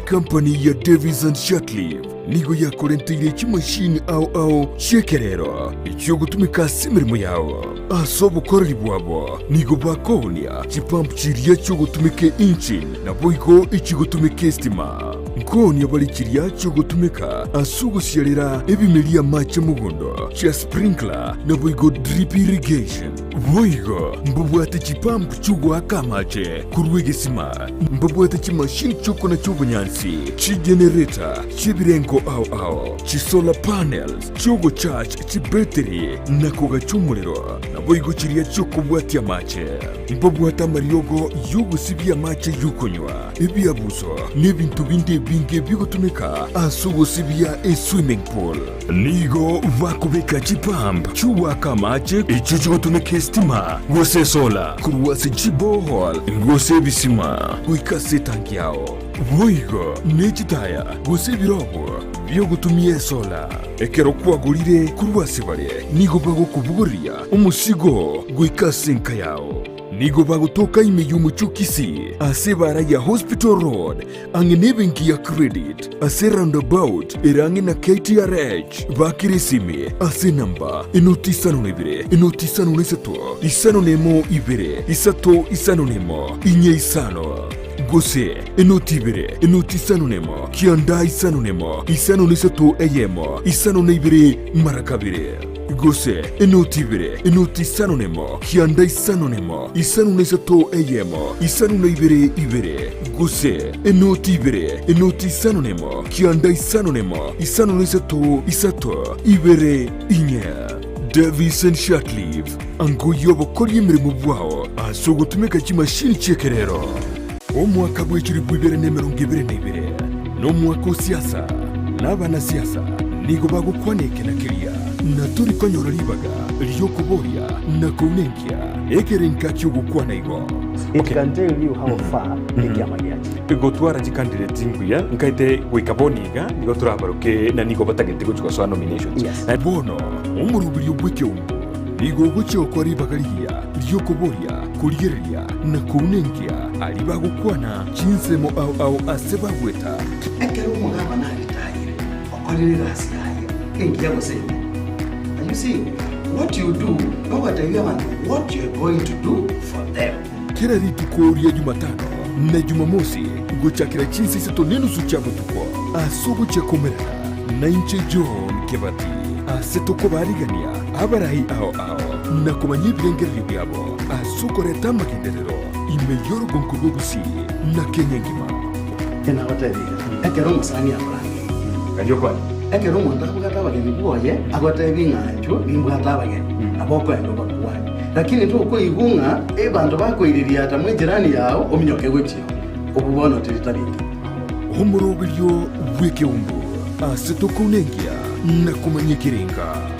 Kampani ya Davis and Shatliff nigo yakorentire chimashini au shekerero icho gutumika simirimo yawo asobo korri bwabo nigo bakonia chipamp chiriya cyo gutumike engine na boigo ichi gutumike stima nkoni bali chiriya cyo gutumika asugushirira ebimeliya mache mugondo cha sprinkler na boigo drip irrigation boigo mbubwate chipamp chugwa kamache kurwegesima mbubwate chimashini choko na chobunyansi chi generator chibirengo au chi solar panels chogo charge chi battery na koga chumuliro na boigo chiriya choko bwati amache mbubwata mariogo yugo sibia mache yukonywa ebiabuso nebintu binde binge bigutumika asugo sibia swimming pool nigo vakubeka chipamp chuwa kamache ichucho gutumika stima gose solar kuruwase chibohol gose bisima kuikase tanki yao boigo nechitaya gose birobo byo gutumie sola ekero kwagurire kurwase bare nigo bagukubuguria umusigo guikasenka yao nigo bagutoka imeyumu chukisi ase bara ya Hospital Road angenebenki ya credit ase roundabout erange na KTRH bakirisimi ase namba inotisano neseto isano nemo ibere isato isano nemo inye isano gose enotibere enotisano nemo kianda isano nemo isano neseto eyemo isano neibere marakabire gose inoti ibere inoti isano nemo kianda isano nemo isano na isato eyemo isano na ibere gose inoti ibere inoti isano nemo kianda isano nemo isano na isato ibere inya. Davis and Shortleaf ango yobo kori imirimo bwao asogotumika kimashini cyekerero omwaka bw'ekiri bw'ibere n'emirongo ibere n'ibere n'omwaka siasa n'abana siasa nigo bagukwanike na kiria na turi konyora libaga lyokuboya na kunenkia ekerenka cy'ugukwana igo. It can tell you how far igotwara candidate nguya nkaite gwikaboniga nigo turabaruke na nigo batagete gucuka so nominations. Na bono umurubiri ubwekyo nigo gucyo kwari bagariya lyokuboya kuriyeria na kunenkia ali bagukwana chinsemo au aseba gweta ekero mugaba na ritayire okolere rasikaye engiya gosema. And you see what you do no what you want what you are going to do for them. Kila rituko ya Jumatano na Jumamosi guchakira chinsi sato nenusu chabo tuko asubu chakomera na inche John Kebati asetoko barigania abarahi ao na kumanyi birengeri byabo asukoreta makinderero imeyoro gonkurugusi na Kenya ngima tena watabira ekero musani abrangi kanyo kwa ekero monta bugata bageni boye agote binganjo bimbugata bageni aboko endo bakuwani lakini tu uko igunga bantu bakoiriria ata mwe jirani yao ominyoke gutyo obubono tiritarinde umurobiryo bweke umbu asetoko nengia na kumanyikiringa.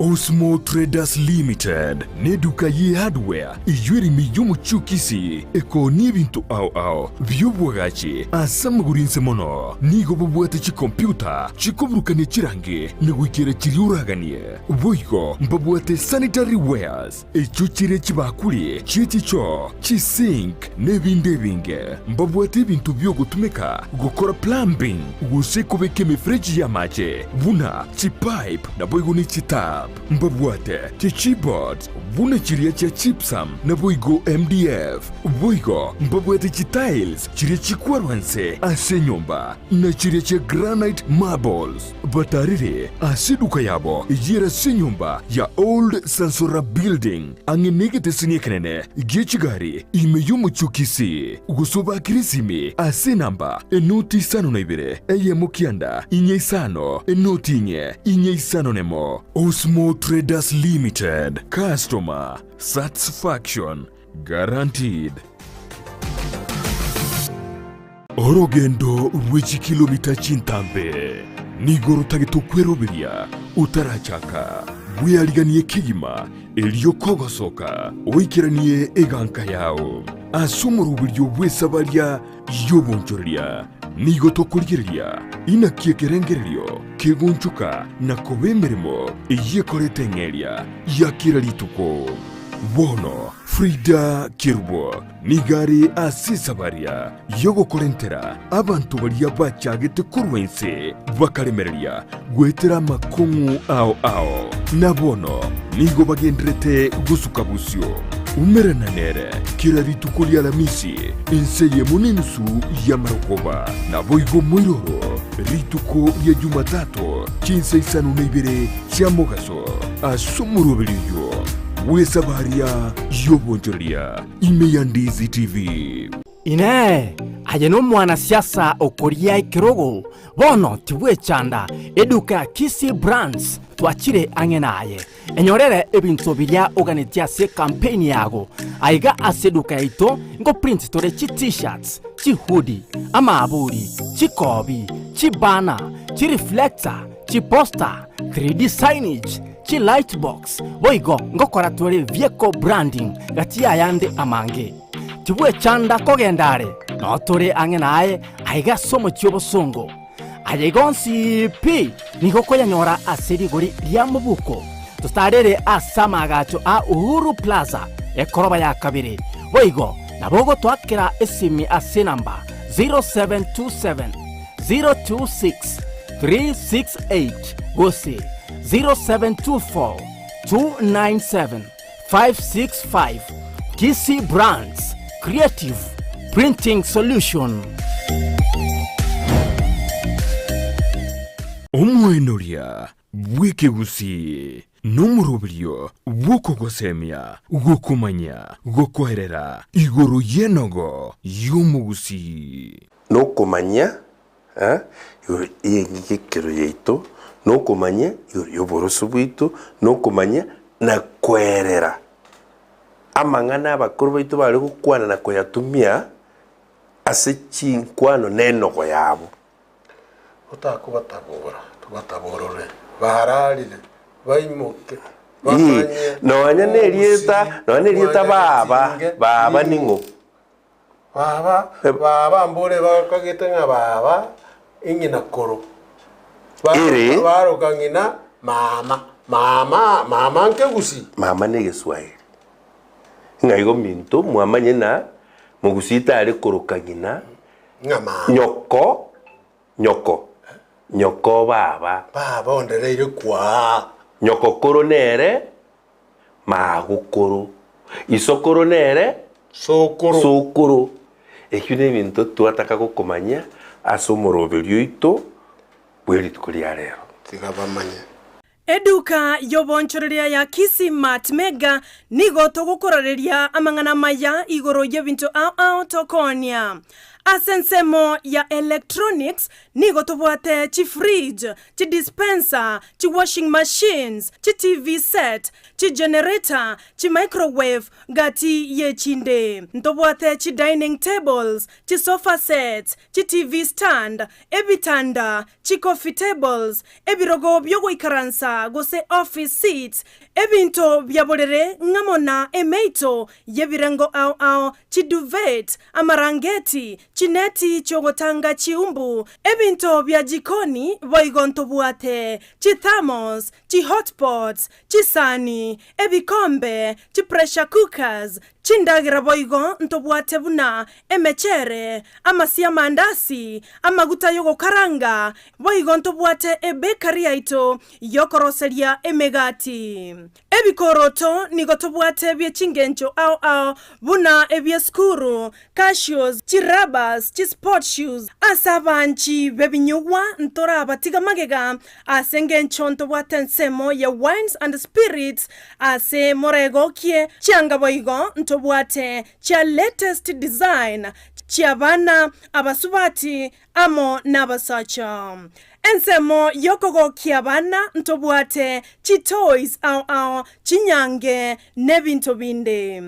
Osmo Traders Limited neduka ye hardware iyuri miyumu chukisi eko nibintu au byubwagachi asamagurinse mono nigo bubwate chi computer chikobrukane chirange negwikira chiriuraganie boigo mbabwate sanitary wares echuchire chibakuri chichicho chisink nebinde binge mbabwate bintu byo gutumika gukora plumbing gusekobeke mifreji ya mache buna chipipe na boigo ni chitap mbabwate keyboard buna chiria cha chipsam na boigo MDF boigo mbabwate tiles chiria chikwarwanse ase nyumba na chiria cha granite marbles batarire asiduka yabo yera se nyumba ya old Sansora building angenegete sinyekenene gechigari imeyumu chukisi gusoba kirisimi ase namba enoti sano na ibere mukianda inye sano enoti inye sano nemo. Osmo Traders Limited, customer satisfaction guaranteed. Orogendo rw'iki kilomita chintambe nigoro tagitokweroberia utarachaka bwiariganiye kigima eliyo kogosoka oikiraniye eganka yao asumuru buryo bwesabaria yobonchoria nigo tokurigeria inakie kerengererio kegunchuka na kobemeremo iyekorete ngeria yakira lituko bono Frida Kirbo nigari asisabaria yogo korentera abantu baria bachagete kurwense bakaremereria gwetera makungu ao na bono nigo bagendrete gusuka busyo umerana nere kila rituko lya Alamisi enseye muninsu ya marokoba na boigo moiroro rituko ya Jumatatu chinse isanu neibere cha mogaso asumurubiriyo wesabaria yobonjoria ime Ndizi TV ine aje no mwana siasa okoria ikirogo bono tiwe chanda eduka kisi brands twachire angenaye enyorere ebintu biria oganitia se campaign yago aiga aseduka ito ngo print tore chi t-shirts chi hoodie amaburi chi kobi chi banner chi reflector chi poster 3D signage chi lightbox boigo ngokora tore vehicle branding gatia yande amange tibwe chanda kogendare no tore angenaye aiga somo chobosongo ayegonsi pi niko nyora aseri gori lya mubuko tustarere asamagacho a Uhuru Plaza ekoroba ya kabiri boigo nabogo twakira esimi ase namba 0727 026 368 gosi 0724 297 565 Kisi Brands Creative Printing Solution. omwenoria bw'ekigusi n'omurubirio bw'okugosemya gwokumanya gwokwerera iguru y'enogo y'omugusi n'okumanya igikiro yaitu n'okumanya y'oboroso bwitu n'okumanya na kwerera amang'ana abakuru baitu bari gukwana na kuyatumia ase chinkwano n'enogo yabo utakubatabura tubataburure bahararire baimoke noanya nerieta baba ningo baba mbore bakagete nga baba ingina koro baroka ngina mama nkegusi mama ne Giswahili ngaigo minto mwamanye na mugusita ari koroka ngina nyoko baba ondereire kwa nyoko koro nere magukuru isokoro nere sokoro ekine bintu tuataka gukomanya asomoroberio ito bweri tukulia rero tigabamanya Eduka yobonchoreria ya Kisii Mart Mega nigo togukoreria amang'ana maya igoro y'ebintu ao tokonia. Asensemo ya electronics nigo tobwate chi fridge, chi dispenser, chi washing machines, chi TV set, chi generator, chi microwave gati ye chinde. Ntobwate chi dining tables, chi sofa sets, chi TV stand, ebitanda, chi coffee tables, ebirogo byogo ikaransa gose office seats, ebinto byabolere ngamona emeito yebirengo ao chi duvet, amarangeti, chineti chogotanga chiumbu, ebinto bya jikoni boigonto buate, chi thermos, chi hotpots, chi sani, ebikombe, chi pressure cookers, chindagira boigo ntobuate buna, emechere, amasia mandasi, amaguta yogo karanga, boigo ntobuate ebekari yaito, yokoroseria emegati. Ebikoroto nigotobuate bye chingencho ao, buna ebye skuru, cashews, chirabas, sport shoes, asabanchi bebinyugwa ntora batiga magega, asengencho ntobuate nsemo ya wines and spirits, ase morego kie, chianga boigo ntobuate chia latest design, chia bana abasubati amo nabasacha. Ensemo yokogo kiabana ntobuate chi toys ao chinyange nebinto binde.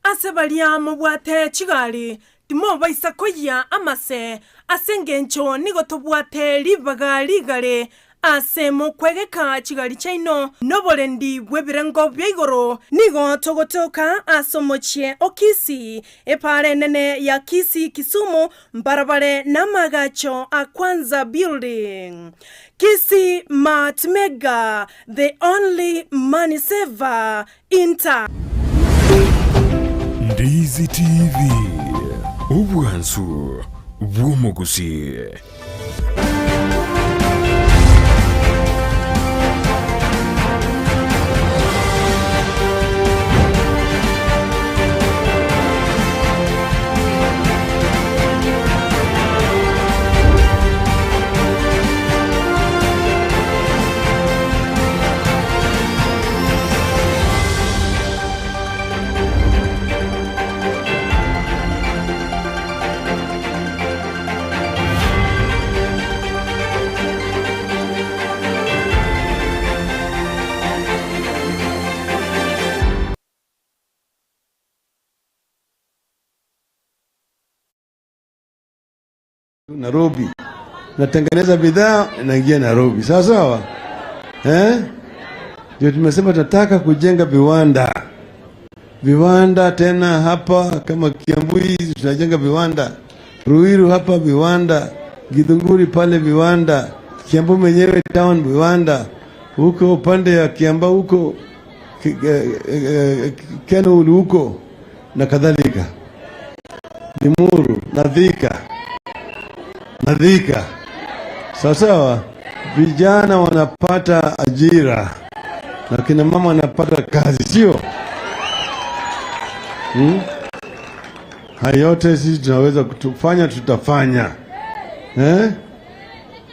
Asebalia mobwate chigali timo baisa koya amase asengencho nigo tobuate libaga ligale asemo kwegeka chigali chaino nobolendi bwebirengo byeigoro nigo togotoka asomochie okisi epare nene ya Kisii Kisumu mbarabare namagacho akwanza building. Kisii Mart Mega, the only money saver in town. Ndizi TV ubwansu bw'omugusi. Nairobi natengeneza bidhaa naingia Nairobi, sawa sawa, ndio tumesema tunataka kujenga viwanda tena hapa kama Kiambu tunajenga viwanda, Ruiru hapa viwanda, Githunguri pale viwanda, Kiambu mwenyewe town viwanda, huko upande ya Kiamba huko Keno huko na kadhalika, Limuru na Thika. Sawa, vijana wanapata ajira na kina mama wanapata kazi, sio? Hayote sisi tunaweza kutufanya, tutafanya.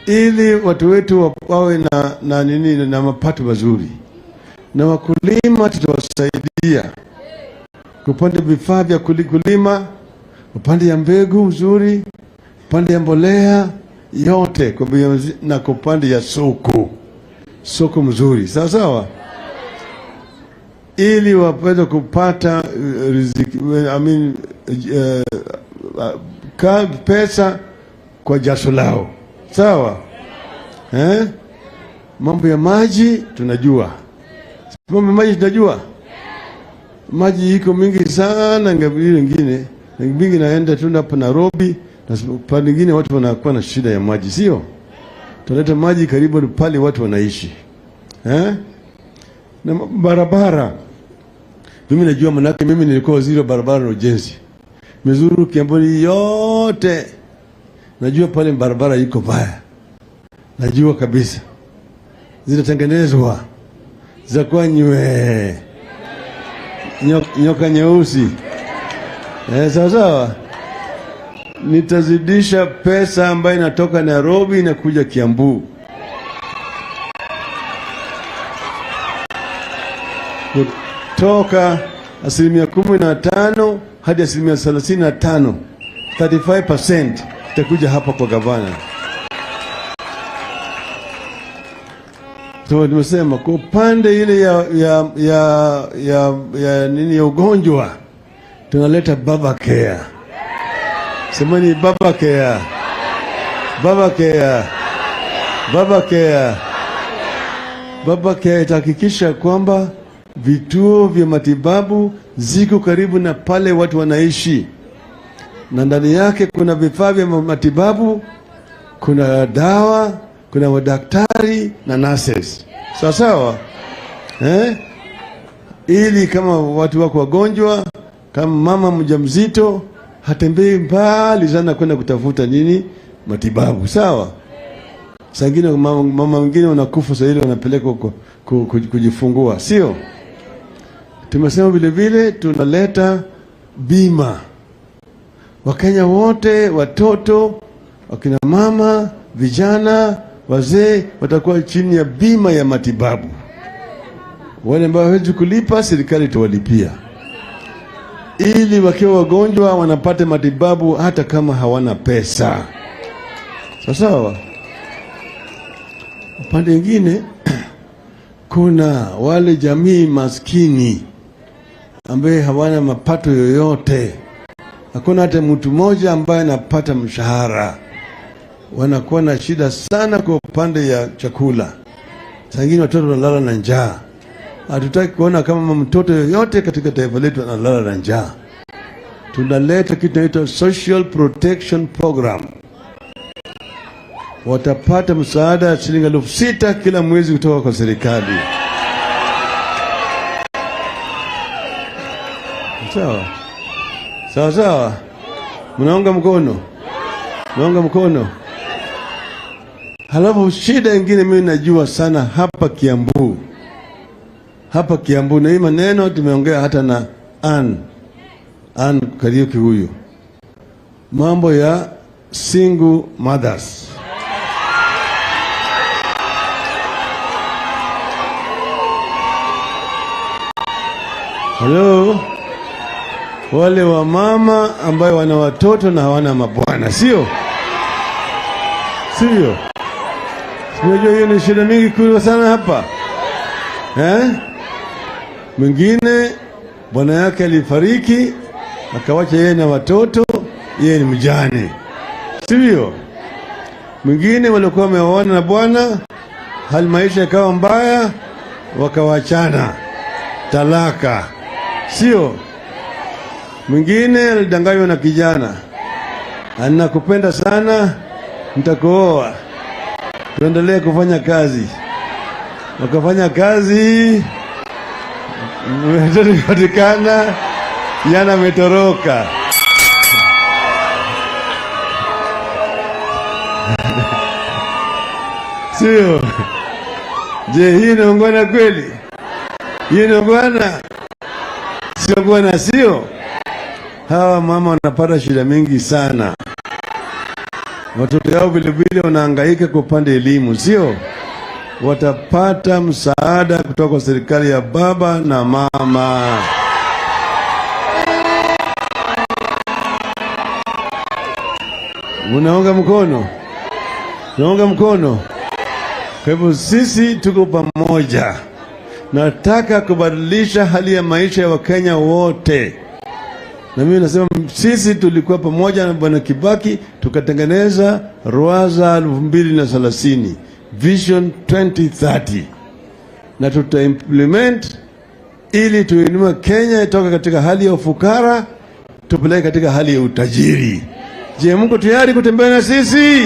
ili watu wetu wawe na mapato mazuri, na wakulima tutawasaidia kupanda vifaa vya kulima, upande ya mbegu mzuri, upande ya mbolea yote na kupande ya soko mzuri, sawa sawa, ili waweze kupata riziki, pesa kwa jasho lao, sawa. Mambo ya maji tunajua, maji iko mingi sana, ngabili nyingine naenda tu hapa Nairobi, na pande nyingine watu wanakuwa na shida ya maji, sio? Tunaleta maji karibu pale watu wanaishi. Na barabara, mimi najua, manake mimi nilikuwa waziri wa barabara na ujenzi. Mezuru Kiambu yote najua pale barabara iko baya, najua kabisa. Zinatengenezwa za kwa nyoka nyeusi, sawa sawa. Nitazidisha pesa ambayo inatoka Nairobi na kuja Kiambu, kutoka 15% hadi 35%, 35% itakuja hapa kwa gavana. So nimesema kwa upande ile ya ugonjwa tunaleta baba care. Semani baba care. Baba care. Baba care. Baba care itahakikisha kwamba vituo vya matibabu ziko karibu na pale watu wanaishi, na ndani yake kuna vifaa vya matibabu, kuna dawa, kuna madaktari na nurses, sawa sawa. Ili kama watu wako wagonjwa, kama mama mjamzito hatembei mbali sana kwenda kutafuta matibabu, sawa. Sangine mama wengine wanakufa sasa ile wanapeleka kujifungua, sio? Tumesema vile vile tunaleta bima. Wakenya wote, watoto, wakina mama, vijana, wazee watakuwa chini ya bima ya matibabu. Wale ambao hawezi kulipa, serikali tuwalipia, ili wakiwa wagonjwa wanapata matibabu hata kama hawana pesa, sawa. Upande mwingine kuna wale jamii maskini ambaye hawana mapato yoyote, hakuna hata mtu mmoja ambaye anapata mshahara. Wanakuwa na shida sana kwa upande ya chakula. Sangine watoto wanalala na njaa. Hatutaki kuona kama mtoto yoyote katika taifa letu analala na njaa. Tunaleta kitu kinaitwa Social Protection Program. Watapata msaada ya shilingi 6,000 kila mwezi kutoka kwa serikali. Sawa. Sawa sawa. Mnaunga mkono? Mnaunga mkono? Halafu shida nyingine mimi najua sana hapa Kiambu. Hapa Kiambu na hii maneno tumeongea hata na Ann Kariuki huyu. Mambo ya single mothers. Hello? Wale wa mama ambayo wana watoto na hawana mabwana, sio? Sio? Unajua hiyo ni shida mingi kubwa sana hapa. Mwingine bwana yake alifariki, akawacha yeye na watoto, yeye ni mjane, sio? Mwingine walikuwa wameoana na bwana, hali maisha ikawa mbaya, wakawachana, talaka, sio? Mwingine alidanganywa na kijana, anakupenda sana, nitakuoa, tuendelee kufanya kazi. Wakafanya kazi, mtoto patikana, yana ametoroka. Sio? Je, hii ni ungwana kweli? Hii ni ungwana? Sio ungwana, sio? Hawa mama wanapata shida mingi sana. watoto yao vile vile wanahangaika kwa upande elimu, sio? Watapata msaada kutoka kwa serikali ya baba na mama. Munaunga mkono? Naunga mkono. Kwa hivyo sisi tuko pamoja. Nataka kubadilisha hali ya maisha ya Wakenya wote. Na mimi nasema sisi tulikuwa pamoja na Bwana Kibaki tukatengeneza Ruwaza 2030, Vision 2030. Na tutaimplement ili tuinue Kenya itoka katika hali ya ufukara tupeleke katika hali ya utajiri. Je, mko tayari kutembea na sisi?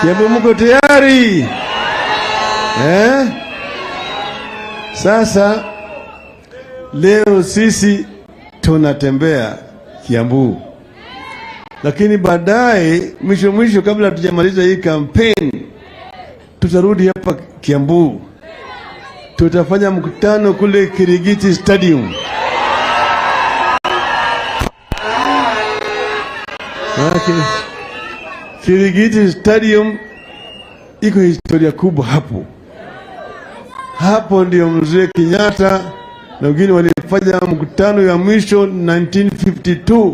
Je, mko tayari? Sasa leo sisi tunatembea Kiambu, lakini baadaye mwisho kabla tujamaliza hii kampeni tutarudi hapa Kiambu, tutafanya mkutano kule Kirigiti Stadium. Kirigiti Stadium iko historia kubwa hapo. Hapo ndio mzee Kenyatta na wengine walifanya mkutano ya mwisho 1952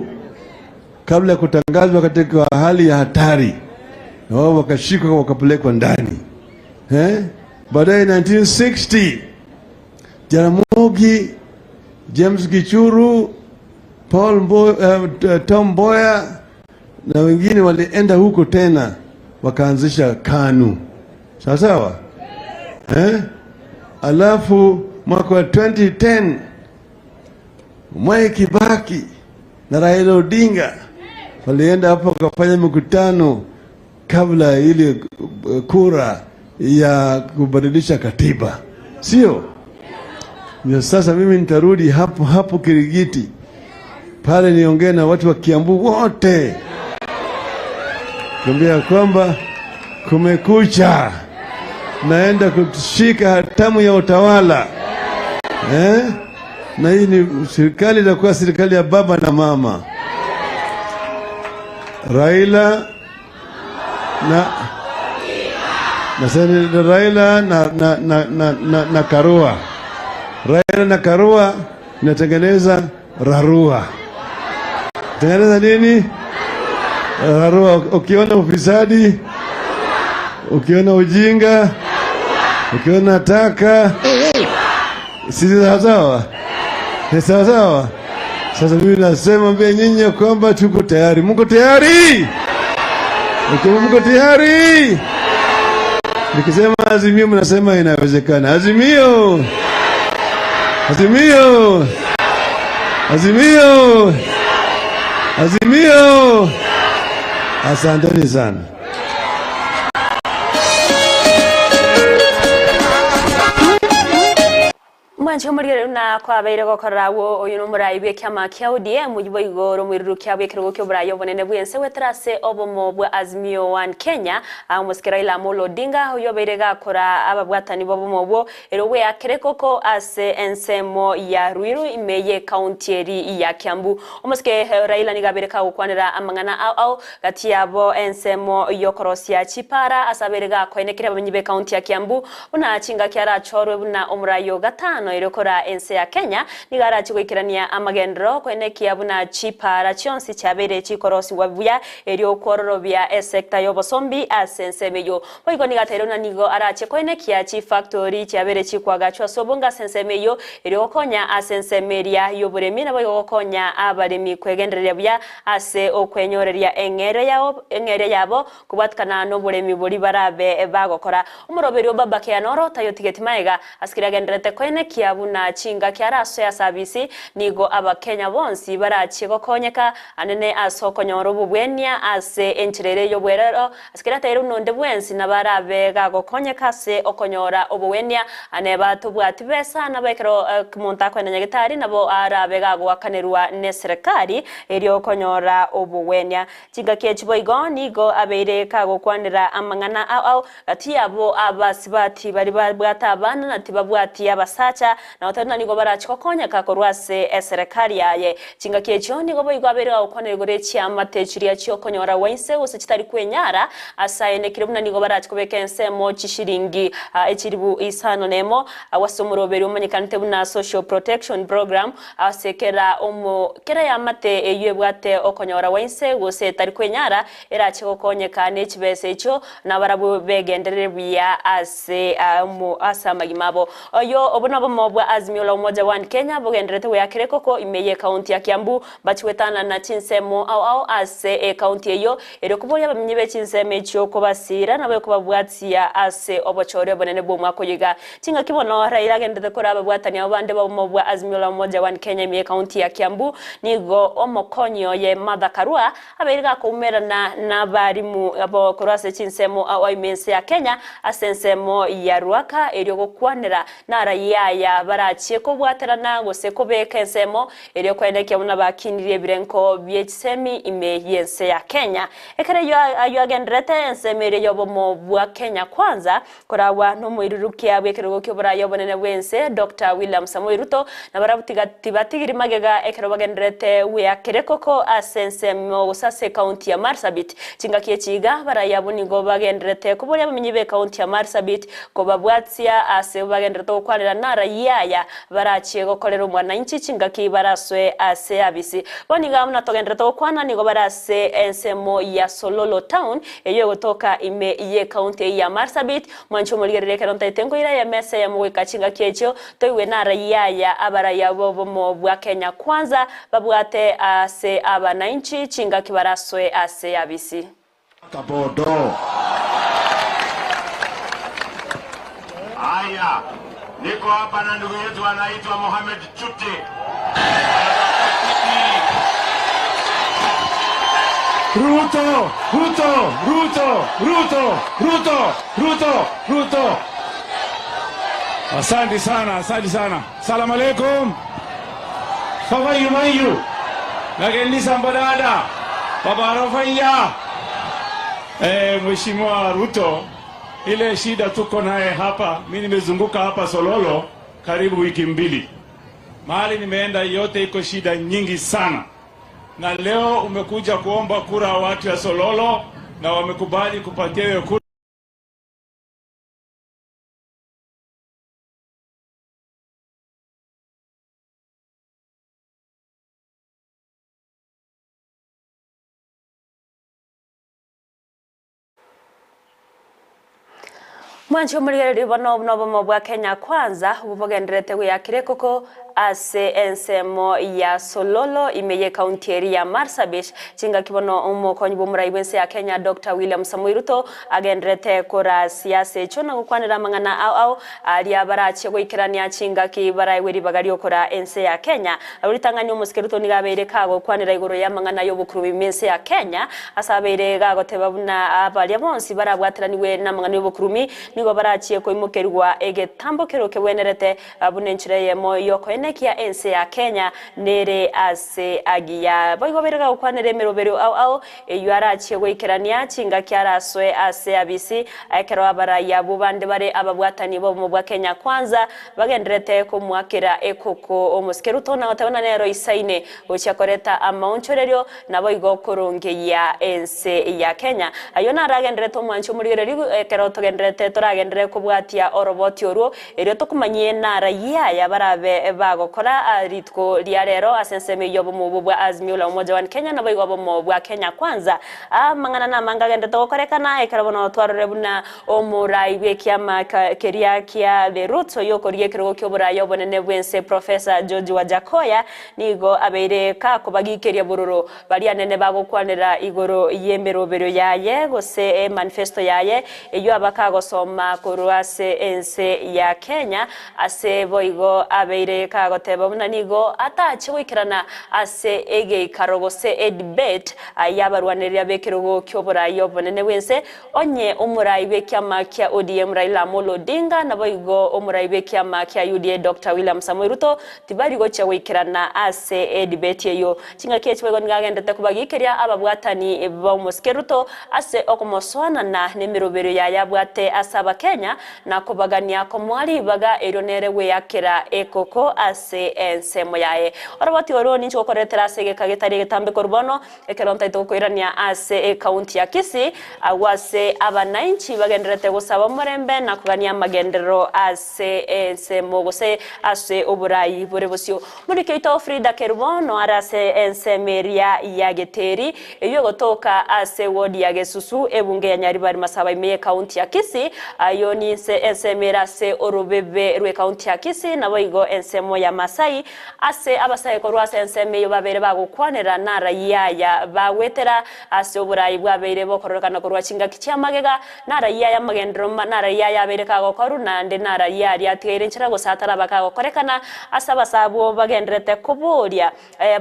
kabla ya kutangazwa katika hali ya hatari, na wao wakashikwa wakapelekwa ndani. Baadaye 1960 Jaramogi, James Gichuru, Tom Mboya na wengine walienda huko tena wakaanzisha KANU. Sawa? Alafu mwaka wa 2010 Mwai Kibaki na Raila Odinga walienda hapo wakafanya mkutano kabla ile kura ya kubadilisha katiba, sio? Ndio sasa mimi nitarudi hapo Kirigiti pale niongee na watu wa Kiambu wote, kuambia kwamba kumekucha, naenda kushika hatamu ya utawala. Na hii ni serikali itakuwa serikali ya baba na mama. Raila na Karua. Raila na Karua natengeneza Rarua. Tengeneza nini? Rarua. Ukiona ufisadi, ukiona ujinga, ukiona taka, sisi sawa? Sawa? Sasa mimi nasema mbele nyinyi kwamba tuko tayari. Mko tayari? Mko tayari? Nikisema azimio mnasema inawezekana. Azimio! Azimio! Azimio! Azimio! Asanteni sana. Mwancho muri na kwa baire gokorawo uyu numuraibe kyama kya ODM mujibo igoro mwiru kyabwe kirego kyo burayo bonene bwense wetrase obomo bwa Azimio One Kenya amusikira ila Molo Odinga uyo baire gakora ababwatani bobomo bwo erowe akereko ko ase ensemo ya Ruiru imeye county eri ya Kiambu umuske Raila nigabereka ukwanira amangana au gati yabo ensemo yokorosia chipara asabere gakoenekira abanyibe county ya Kiambu una chinga kyara chorwe buna omurayo gatano irokora ense ya Kenya nigara chigwikirania amagendro kwenekia buna chipara chionsi chabere chikorosi wabuya erio kororobia sector yobosombi asensemeyo boigo nigaterona nigo arache kwenekia chi factory chabere chikwaga chwa sobonga sensemeyo erio konya asensemeria yoburemi na boigo konya abaremi kwegenderera bya ase okwenyoreria engere yabo kubatkana no buremi buri barabe bagokora umuroberi obabake yanoro tayo tigeti maega askira genderete kwenekia buna chinga kyaraso ya service nigo abakenya bonsi barachiko konyeka anene asokonyoro bubwenya ase enchirere yo bwerero askira tayero nonde bwensi nabarabe gago konyeka se okonyora obwenya aneba tubwati besa nabekero kumonta kwena nyagitari nabo arabe gago akanerwa ne serikali eri okonyora obwenya chinga kechibo igo nigo abeire kago kwandira amangana au gati yabo abasibati bari babwata abana natibabwati abasacha bata na otana nigo barachiko konya ka korwase serikali yaye chinga kecho nigo boigo aberega ukone gore chiama techiria chyo konyora wainse ose chitari kwenyara asaye kiribuna nigo barachiko bekense mo chishiringi echiribu isano nemo wasomuroberi umanyikanite buna social protection program asekera kera yamate eyebwate okonyora wainse ose tari kwenyara erachiko konyeka nechibese echo na barabu begenderere bya ase asa magimabo oyo obona mobwa Azimio la Umoja One Kenya bogenderete we yakireko ko imeye county ya Kiambu bachiwetana na chinsemo au ase county eyo ero kuboya bamenye be chinsemo echo ko basira nabe ko babwatia ase obochore bonene bo mwako yiga tinga kibono Raila gendete ko rabwatani abande ba mobwa Azimio la Umoja One Kenya imeye county ya Kiambu nigo omokonyo ye Martha Karua aberiga ko umera na barimu abo korase chinsemo au imense ya Kenya asensemo ya Ruaka ero gukwanira na Raila ya barachie ko bwaterana gose ko bekensemo ero kwendeke muna bakiniriye birenko byetsemi imeyense ya Kenya ekere yo ayo agendrete ensemere yo bomo bwa Kenya kwanza korawa no muirurukia bwekero kyo burayo bonene bwense Dr. William Samoei Ruto na barabutiga tibatigiri magega ekero bagendrete we akereko ko asensemo gusase county ya Marsabit cinga kiechiga barayabuni go bagendrete ko buri bamenyibe county ya Marsabit ko babwatsia ase bagendrete ko kwanira nara yaya barachie gokorera umwana inchi chingaki baraswe ase abisi boniga muna togendrete ko kwana nigo barase ensemo ya Sololo town eyo gotoka ime ye county ya Marsabit mwancho muligerere karonta itengo ira ya mese ya mweka chingaki echo toiwe nara yaya abaraya bobo bwa Kenya kwanza babwate ase abana inchi chingaki baraswe ase abisi Kabodo. Aya, niko hapa na ndugu yetu anaitwa Mohamed Chuti. Ruto, Ruto, Ruto, Ruto, Ruto, Ruto, Ruto. Asante sana, asante sana. Salamu alaikum. Fawayu mayu. Nageni sambadada. Baba Rafaya. Mheshimiwa Ruto, ile shida tuko naye hapa, mimi nimezunguka hapa Sololo karibu wiki mbili. Mahali nimeenda yote iko shida nyingi sana. Na leo umekuja kuomba kura watu ya Sololo na wamekubali kupatia wewe kura. Mwancho muligereri bono bwa Kenya kwanza ubugenderete we yakireko ko ase ensemo ya Sololo imeye county ya Marsabit chinga kibono umukonyi bumuraibense ya Kenya Dr. William Samoei Ruto agendrete kora siasa chona gukwanira mangana au ali abarache gwikirania chinga ki baraiweri bagari okora ense ya Kenya aburitanganya umuske Ruto nigabere kago kwanira igoro ya mangana yo bukuru bimense ya Kenya asabere gago tebabuna abali bonsi barabwatiraniwe na mangana yo bukurumi nigo barachie ko imukerwa egetambo keroke wenerete abunenchire yemo yoko enekia ense ya Kenya nere ase agia boigo berega ukwanere merobero au eyo arachie gwikirania chinga kyaraswe ase abisi akero abaraya bubande bare ababwatani bo mu bwa Kenya kwanza bagenderete ko mwakira ekoko omuskeruto na otabona nero isaine uchakoreta amaunchorerio nabo igokoronge ya ense ya Kenya ayo naragenderete mwancho murigere ekero togenderete toragendere kubwatia oroboti oruo erio tokumanyie nara yaya barabe bagokora aritko liarero asenseme yobo mu bwa Azimio la Umoja One Kenya nabo igobo mu bwa Kenya kwanza mangana na mangagende tokorekana ekarabono twarorebuna omurai bekiama keria kia the Ruto yokorie kirego kyobura yobonene bwense Professor George Wajakoya nigo abeire ka kubagikeria bururu bari anene bagokwanira igoro yemerobero yaye gose manifesto yaye eyo abakagosoma kuruase ense ya Kenya ase boigo abeire kagoteba munanigo atache wikirana ase ege karogose debate ayabarwanirira bekirogo kyobora yobonene wense onye umurai bekyama kya ODM Raila Amolo Odinga na boigo umurai bekyama kya UDA Dr. William Samoei Ruto tibarigo cha wikirana ase debate yeyo kinga kechwego ngagendete kubagikeria ababwatani bo muskeruto ase okomoswana na nemirobero yayabwate asaba Kenya na kubagania komwali baga eronere we yakira ekoko ase ensemo yae orabati oro nincho koretera ase gekagitari getambe korbono ekeronta itokoirania ase county ya Kisii awase abananchi bagenderete gusaba murembe na kugania magendero ase ensemo gose ase oburayi bore bosio muri keito Frida Kerbono arase ensemeria ya Geteri eyo gotoka ase wodi ya Gesusu ebunge ya Nyaribari masaba ime county ya Kisii ayo ni ensemera se orobebe rwe county ya Kisii nabo igo ensemo ya Masai ase abasaye korwa ase enseme yo babere bagukwanera na raia ya bawetera ase oburayi bwabere bokorokana korwa chinga kicyamagega na raia ya magendero na raia ya bereka gokoru na nde na raia ya tigere nchira gosatara bakagokorekana asaba sabo bagenderete kuburia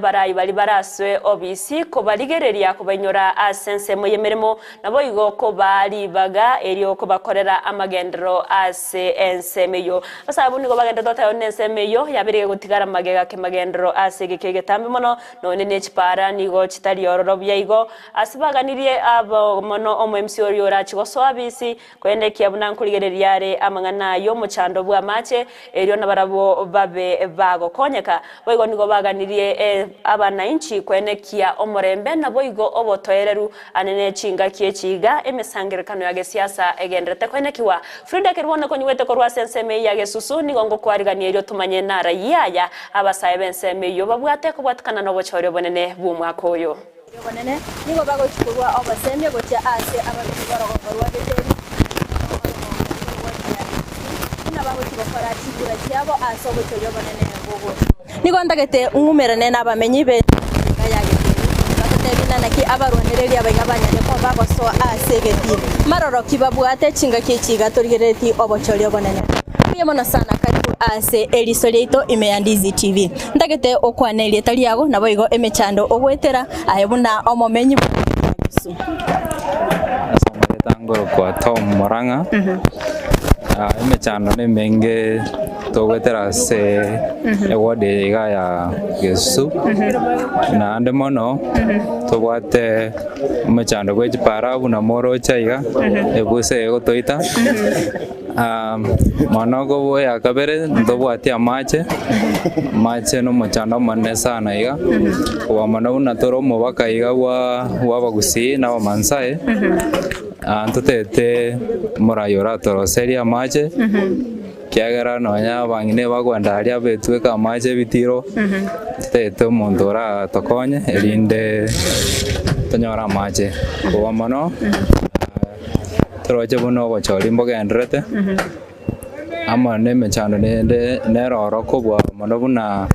barayi bali baraswe obisi ko baligereria kubanyora asensemo yemeremo nabo igo ko bali baga eriyo ko bakorera amagendero ase ensemeyo asaba nigo bagendero tayo nensemeyo yabere gutigara magega ke magendero ase gikege tambe mono none nechipara nigo chitari ororobya igo asibaganirie abo mono omo MC oriora chigoso abisi kwende kiabuna nkuligereria are amangana yo muchando bwa mache eriyo nabarabo babe bago konyeka boigo nigo baganirie abananchi kwenekia omorembe na boigo obotoereru anene chinga kiechiga emesangerekano ya gesiasa egendrete kwenekiwa Frida Kerbono konyuwete korwa senseme ya Gesusu nigo ngo kwarigania eriyo tumanye na raia abasaye benseme yo babwate kubwatkana no bochoryo bonene bumwaka oyo bonene nigo bagochikurwa obaseme gocha ase abantu barogorwa beteri bagokora kigura cyabo asobo cyo bonene gogo nigo ndagete umumerane nabamenyi be naki abaronereria abanyabanyane ko bagoso asegeti maroro kibabwate chinga kichiga torigereti obochorio bonene yemona sana karibu ase elisolito ime Ndizi TV ndagete okwanelie taliago nabo igo emechando ogwetera ayebuna omomenyi busu tangoro kwa Tom Moranga emechando ne menge togwetera se ewode iga ya Gesu na ande mono tobwate emechando gwechipara buna moro chaiga ebuse ego toita monogo boy akabere ndobwati amache no mochando manne sana iga wa mono na toro mobaka iga wa bagusi na bamansae antotete morayora toro seria amache kiagera nonya bangine bagwandaria betweka amache bitiro tete mondora tokonye erinde tonyora amache wa mono troje bono bochori mbogendrete amane mechando ne roro kobwa mono buna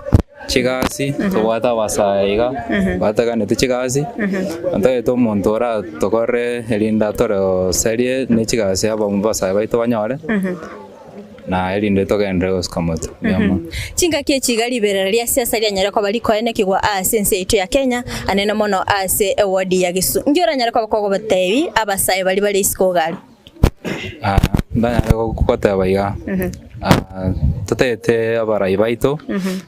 chigasi tobata basaiga batagane chigasi antaye to montora tokore elinda toro serie ne chigasi aba mbasa baito banyore na elinde togendre oskamoto yamo chinga kie chigali berera lia siasa lia nyareko baliko ene kigwa sense itu ya Kenya anene mono ase ewadi ya Gesu njora nyareko bako batewi abasaye bali bali iskogali ndanyareko kukota baiga totete abarai baito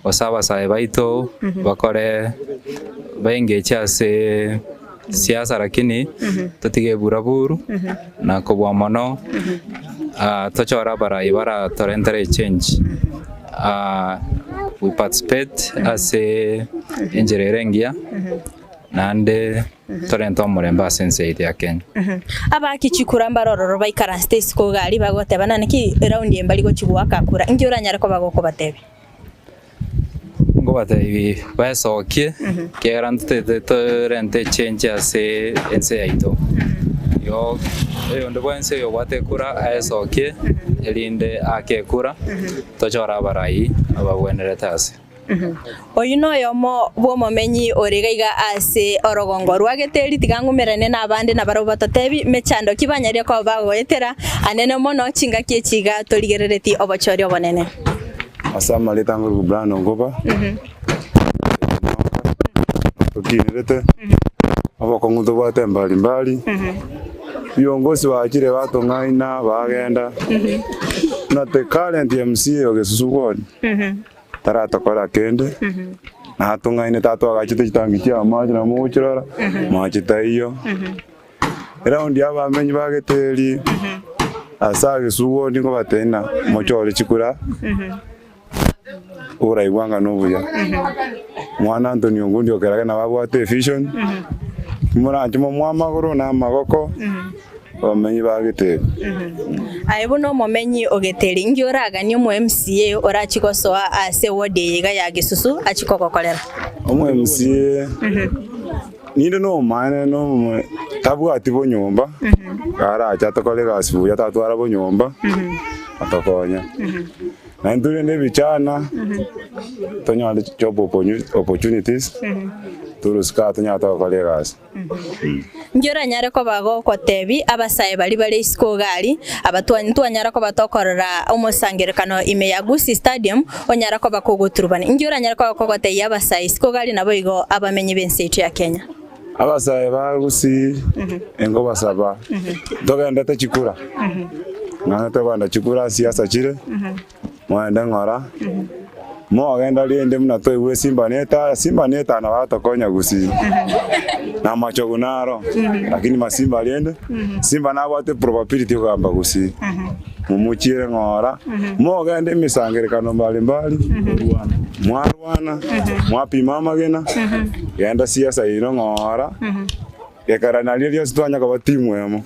osaba sae baito bakore benge chase siasa lakini totige buraburu na kobwa mono tochora barai bara torrential change we participate as a engineering nande torrento muremba sense ya Kenya aba kichikura mbarororo baikara state ko gali bagoteba naniki round embali go chibwaka kura injura nyareko bagoko batebe ngo batebi basokie kerante torrente change as ense aito yo ndo bwense yo watekura asokie elinde akekura tochora barai abagweneretase oyuno yomo bwomomenyi origaiga ase orogongo rwageteri tigangumerane nabande nabaro batotebi mechando kibanyaria ko bagoetera anene mono chinga kiechiga torigerereti obochorio bonene asama letanguru brano ngoba okinirete abokonguto bate mbali viongozi waachire watu ngaina bagenda na the current MC ogesusu ward taratokora kende na hatungaine tatu agachite chitangitia amaji na muchirora machita iyo round ya bamenyi bageteri asa gisugo ningo batena mochore chikura ura igwanga nobuya mwana Antonio ngundi okeraga na babwate vision mura ntimo mwamagoro na magoko omenyi bagite aibu no momenyi ogeteri ngioraga ni mu MCA orachikosoa ase wode yiga ya Gisusu achikokokorera omu MCA ninde no mane no tabu atibo nyumba kara acha tokolega asibu ya tatwara bo nyumba atakonya na ndure ne bichana tonya job opportunities turuska tonya tokolega as ngiora nyare ko bago ko tebi abasaye bali bali isko gali abatwantu anyara ko batokorera umusangirekano ime ya Gusi Stadium onyara ko bakogoturubana ngiora nyare ko kogote yabasaye isko gali nabo igo abamenyi bensetu ya Kenya abasaye ba Gusi engo basaba dogenda ta chikura ngana ta banda chikura siasa chire mwenda ngora mo agenda liende mna toi we Simba neta na watu konya Gusi na machogunaro lakini masimba liende Simba na wate probability kwamba Gusi mumuchire ngora mo agenda misangirekano mbali mwarwana mwapima magena genda siasa ino ngora yekarana lilio sitwanya kwa timu yamo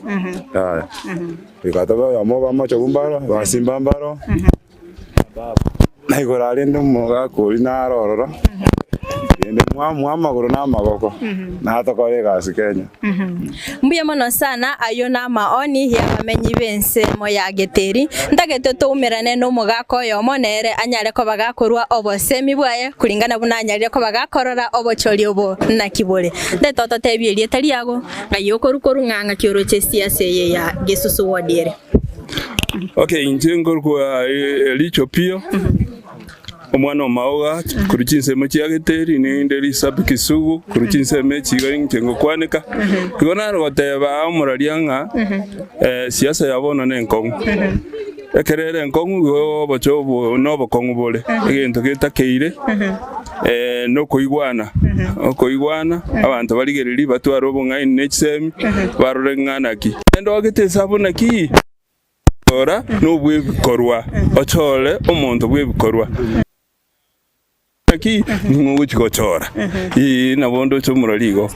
ikataba ya mo bamachogumbaro basimba mbaro na igorari ndo muga kuri na rororo ende mwamaguru na magoko na tokorega asi Kenya mbuya mono sana ayo na maoni ya bamenyi bense mo ya geteri ndagete tumirane no mugako yo monere anyare ko bagakorwa obosemi bwaye kulingana buna anyare ko bagakorora obochori obo na kibore ndetoto tebielie tari yago ngayoko rukoru nganga kioroche siasa ya Gisusu wodiere. Okay, injengo kwa elicho pio omwana maoga kuruchinse mechi yageteri ni nderi sabu kisugu kuruchinse mechi ngengo kwanika igona roteba omurarianga siasa yabona nenkongu ekerere enkongu go bochobo no bokongu bole egento getakeire no kuigwana okuigwana abantu baligereri batwaro bongaini nechsemi barorengana ki endo agete sabona ki ora no bwebikorwa ochole omuntu bwebikorwa aki ningo chikochora na bondo chomuraligo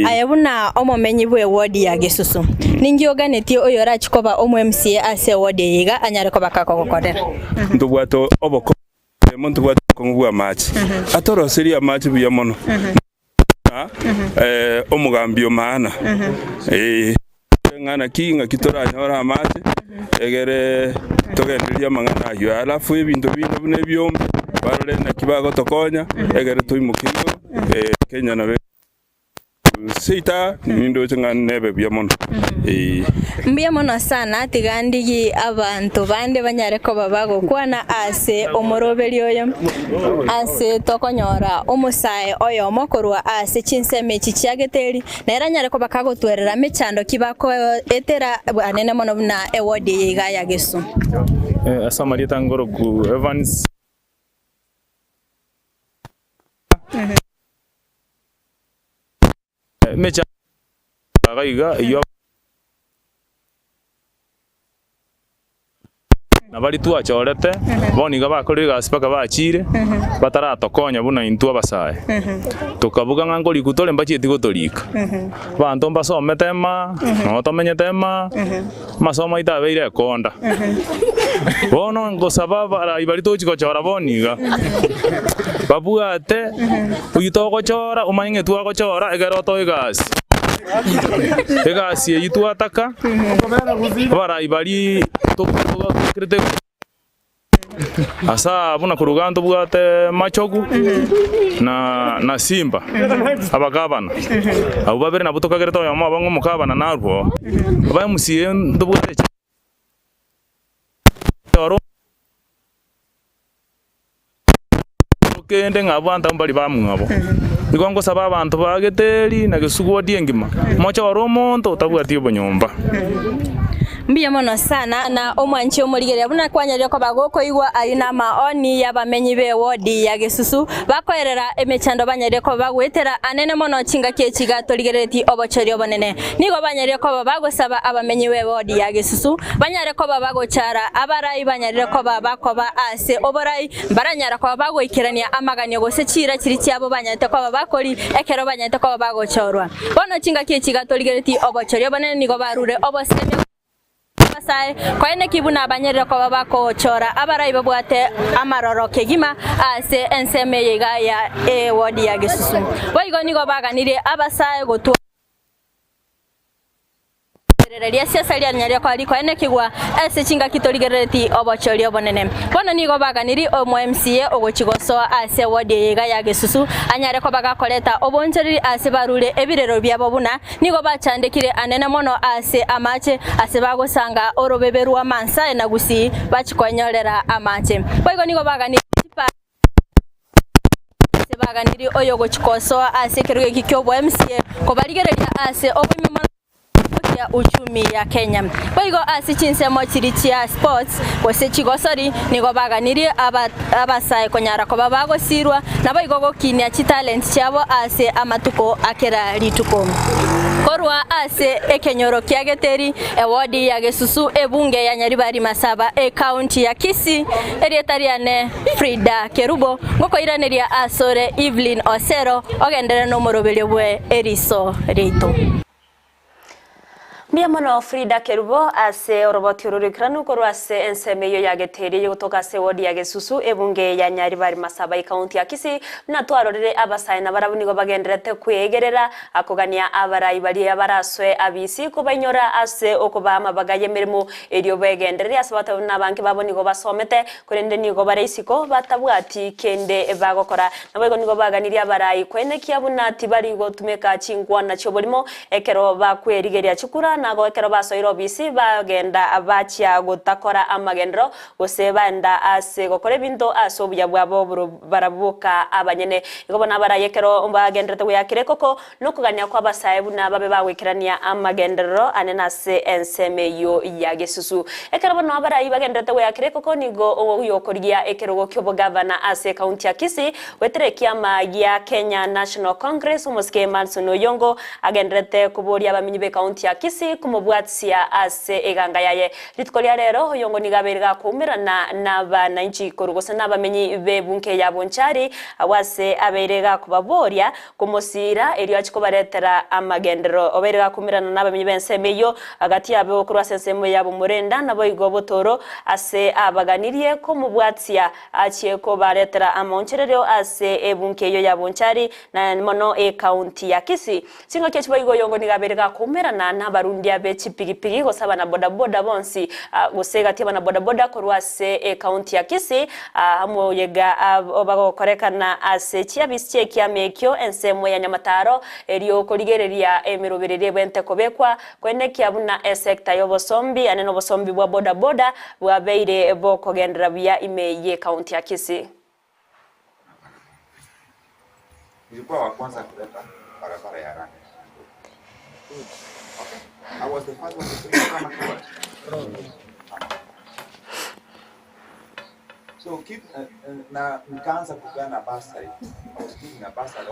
ayabuna omomenyi bwe ward ya Gisusu ningioganetio oyo rachikoba omu MCA ase ward yiga anyare ko bakakokorera ndubwato oboko muntu bwato kongwa match atoro seria match buya mono omugambio maana ngana kinga kitora nyora match egere togenderia mangana yo alafu ebintu bino bune byombe barole na kibago tokonya egere tuimukigo Kenya na sita nindo changa nebe byamono mbyamono sana tigandigi abantu bande banyare ko babago kwana ase omorobeli oyo ase tokonyora omusaye oyo mokorwa ase chinseme chichiageteri na eranyare ko bakagotwerera mechando kibako etera anene mono na ewodi yiga ya Gesu asamaria tangoro ku Evans mecha bagaiga iyo na bali twachorete boniga bakorega asipaka bachire bataratokonya buna intu abasaye tukabuga ngangoli kutole mbachiti gutolika bantu mbasomete ma no tomenyete ma masomo itabeire konda bono ngosaba bara ibali tuchikochora boniga babuate uyitogochora umanye twagochora egero toigasi egasi yitwataka bara ibali tukrete asa buna kurugando bwate machogu na Simba abagabana abo babere nabo tokagereta yamo abango mukabana narwo abamusiye ndubwate oro kende ngabanta mbali bamwabo igongo saba abantu bageteri na Gisugu odiengima mocha oro monto tabwati obonyomba Mbia mono sana na omwanchi omurigeria buna kwanyaria ko bagoko igwa ayina maoni y'abamenyi be wodi ya Gisusu bakoerera emechando banyaria ko bagwetera anene mono chinga kechiga torigereti obochori obonene nigo banyaria ko bagosaba abamenyi be wodi ya Gisusu banyaria ko bagochara abarai banyaria ko bakoba ase oborai baranyara ko bagoikirania amagani gose chira chiri cyabo banyate ko bakori ekero banyate ko bagochorwa bono chinga kechiga torigereti obochori obonene nigo barure oboseme Masai koine kibuna abanyerera ko babako chora abarai babwate amaroro kegima ase enseme yega ya wodi ya Gisusu boigo nigo baganire abasai gotu Reria siasa lia nyaria kwa liko ene kigwa ese chinga kitorigereti obochori obonene bono nigo baganiri omo MCA ogochigoso ase wodi yega ya Gisusu anyare ko bagakoleta obonjeri ase barure ebirero byabo buna nigo bachandikire anene mono ase amache ase bagosanga orobeberwa mansa na gusi bachikonyorera amache boigo nigo baganiri baganiri oyo gochikoso ase kiruge kikyo MCA ko barigereria ase obimima ya uchumi ya Kenya. Boigo asichinse mochirichia sports wose chigosori nigo baganiri abasai konyara ko babago sirwa na boigo gokinia chi talent chabo ase amatuko akera lituko. Korwa ase ekenyoro kiageteri ewodi ya Gisusu ebunge ya Nyaribari Masaba county ya Kisii erietariane Frida Kerubo ngoko iraneria asore Evelyn Osero ogendere no morobelyo bwe eriso reito. Mbia mono Frida Kerubo ase oroboti ururikranu koru ase ensemeyo ya geteri yotoka ase wodi ya Gisusu ebunge ya Nyaribari Masaba county ya Kisii na twarorere abasai na barabunigo bagenderete kwegerera akogania abarai bari abaraswe abisi ko banyora ase okobama bagaye mirimo eriyo begenderere asabata nabanke babonigo basomete kurende nigo bareisiko batabwati kende bagokora nabego nigo baganiri abarai kwene kiabuna tibari go tumeka chingwana chobolimo ekero bakwerigeria chukura nago ekero basoiro bisi bagenda abachia gutakora amagendro goseba nda ase gokore binto asobuya bwabo barabuka abanyene igobona barayekero bagendrete yakire koko nokuganya kwa basayebu na babe bawikirania amagendro anena se ensemeyo ya Gisusu ekero bano abarayi bagendrete yakire koko nigo yokorigia ekero gokyo gavana ase county ya Kisii wetere kiama ya Kenya National Congress umuske Mansono Yongo agendrete kuboria abamenyi be county ya Kisii kumubwatsia ase eganga yaye litkolia rero Yongo nigaberga kumirana n'abananchi korugose n'abamenyi be bunke ya Bonchari awase aberega kubaboria kumusira eriyo achiko baretera amagendero oberega kumirana n'abamenyi bensemeyo agati yabo kurwa sensemo yabo murenda nabo igobotoro ase abaganiriye ko mubwatsia achiye ko baretera amoncherero ase ebunke yo ya Bonchari na mono county ya Kisii singo kechibo igo Yongo nigaberga kumirana n'abarundi abechi pigipigi gosaba na bodaboda bonsi gosega tiba na bodaboda kurwa se county ya Kisii hamo yega obago korekana ase chiabische kiamekyo ensemo ya Nyamataro eriyo korigereria emiroberere bwente kobekwa kwene kiabuna sector yo bosombi aneno bosombi bwa bodaboda bwa beire boko gendera bya imeye county ya Kisii. Nilikuwa wa kwanza kuleta barabara ya rami. Okay. I was the first one to bring Rama forward. So keep na nikaanza kupeana basari. I was giving a basari.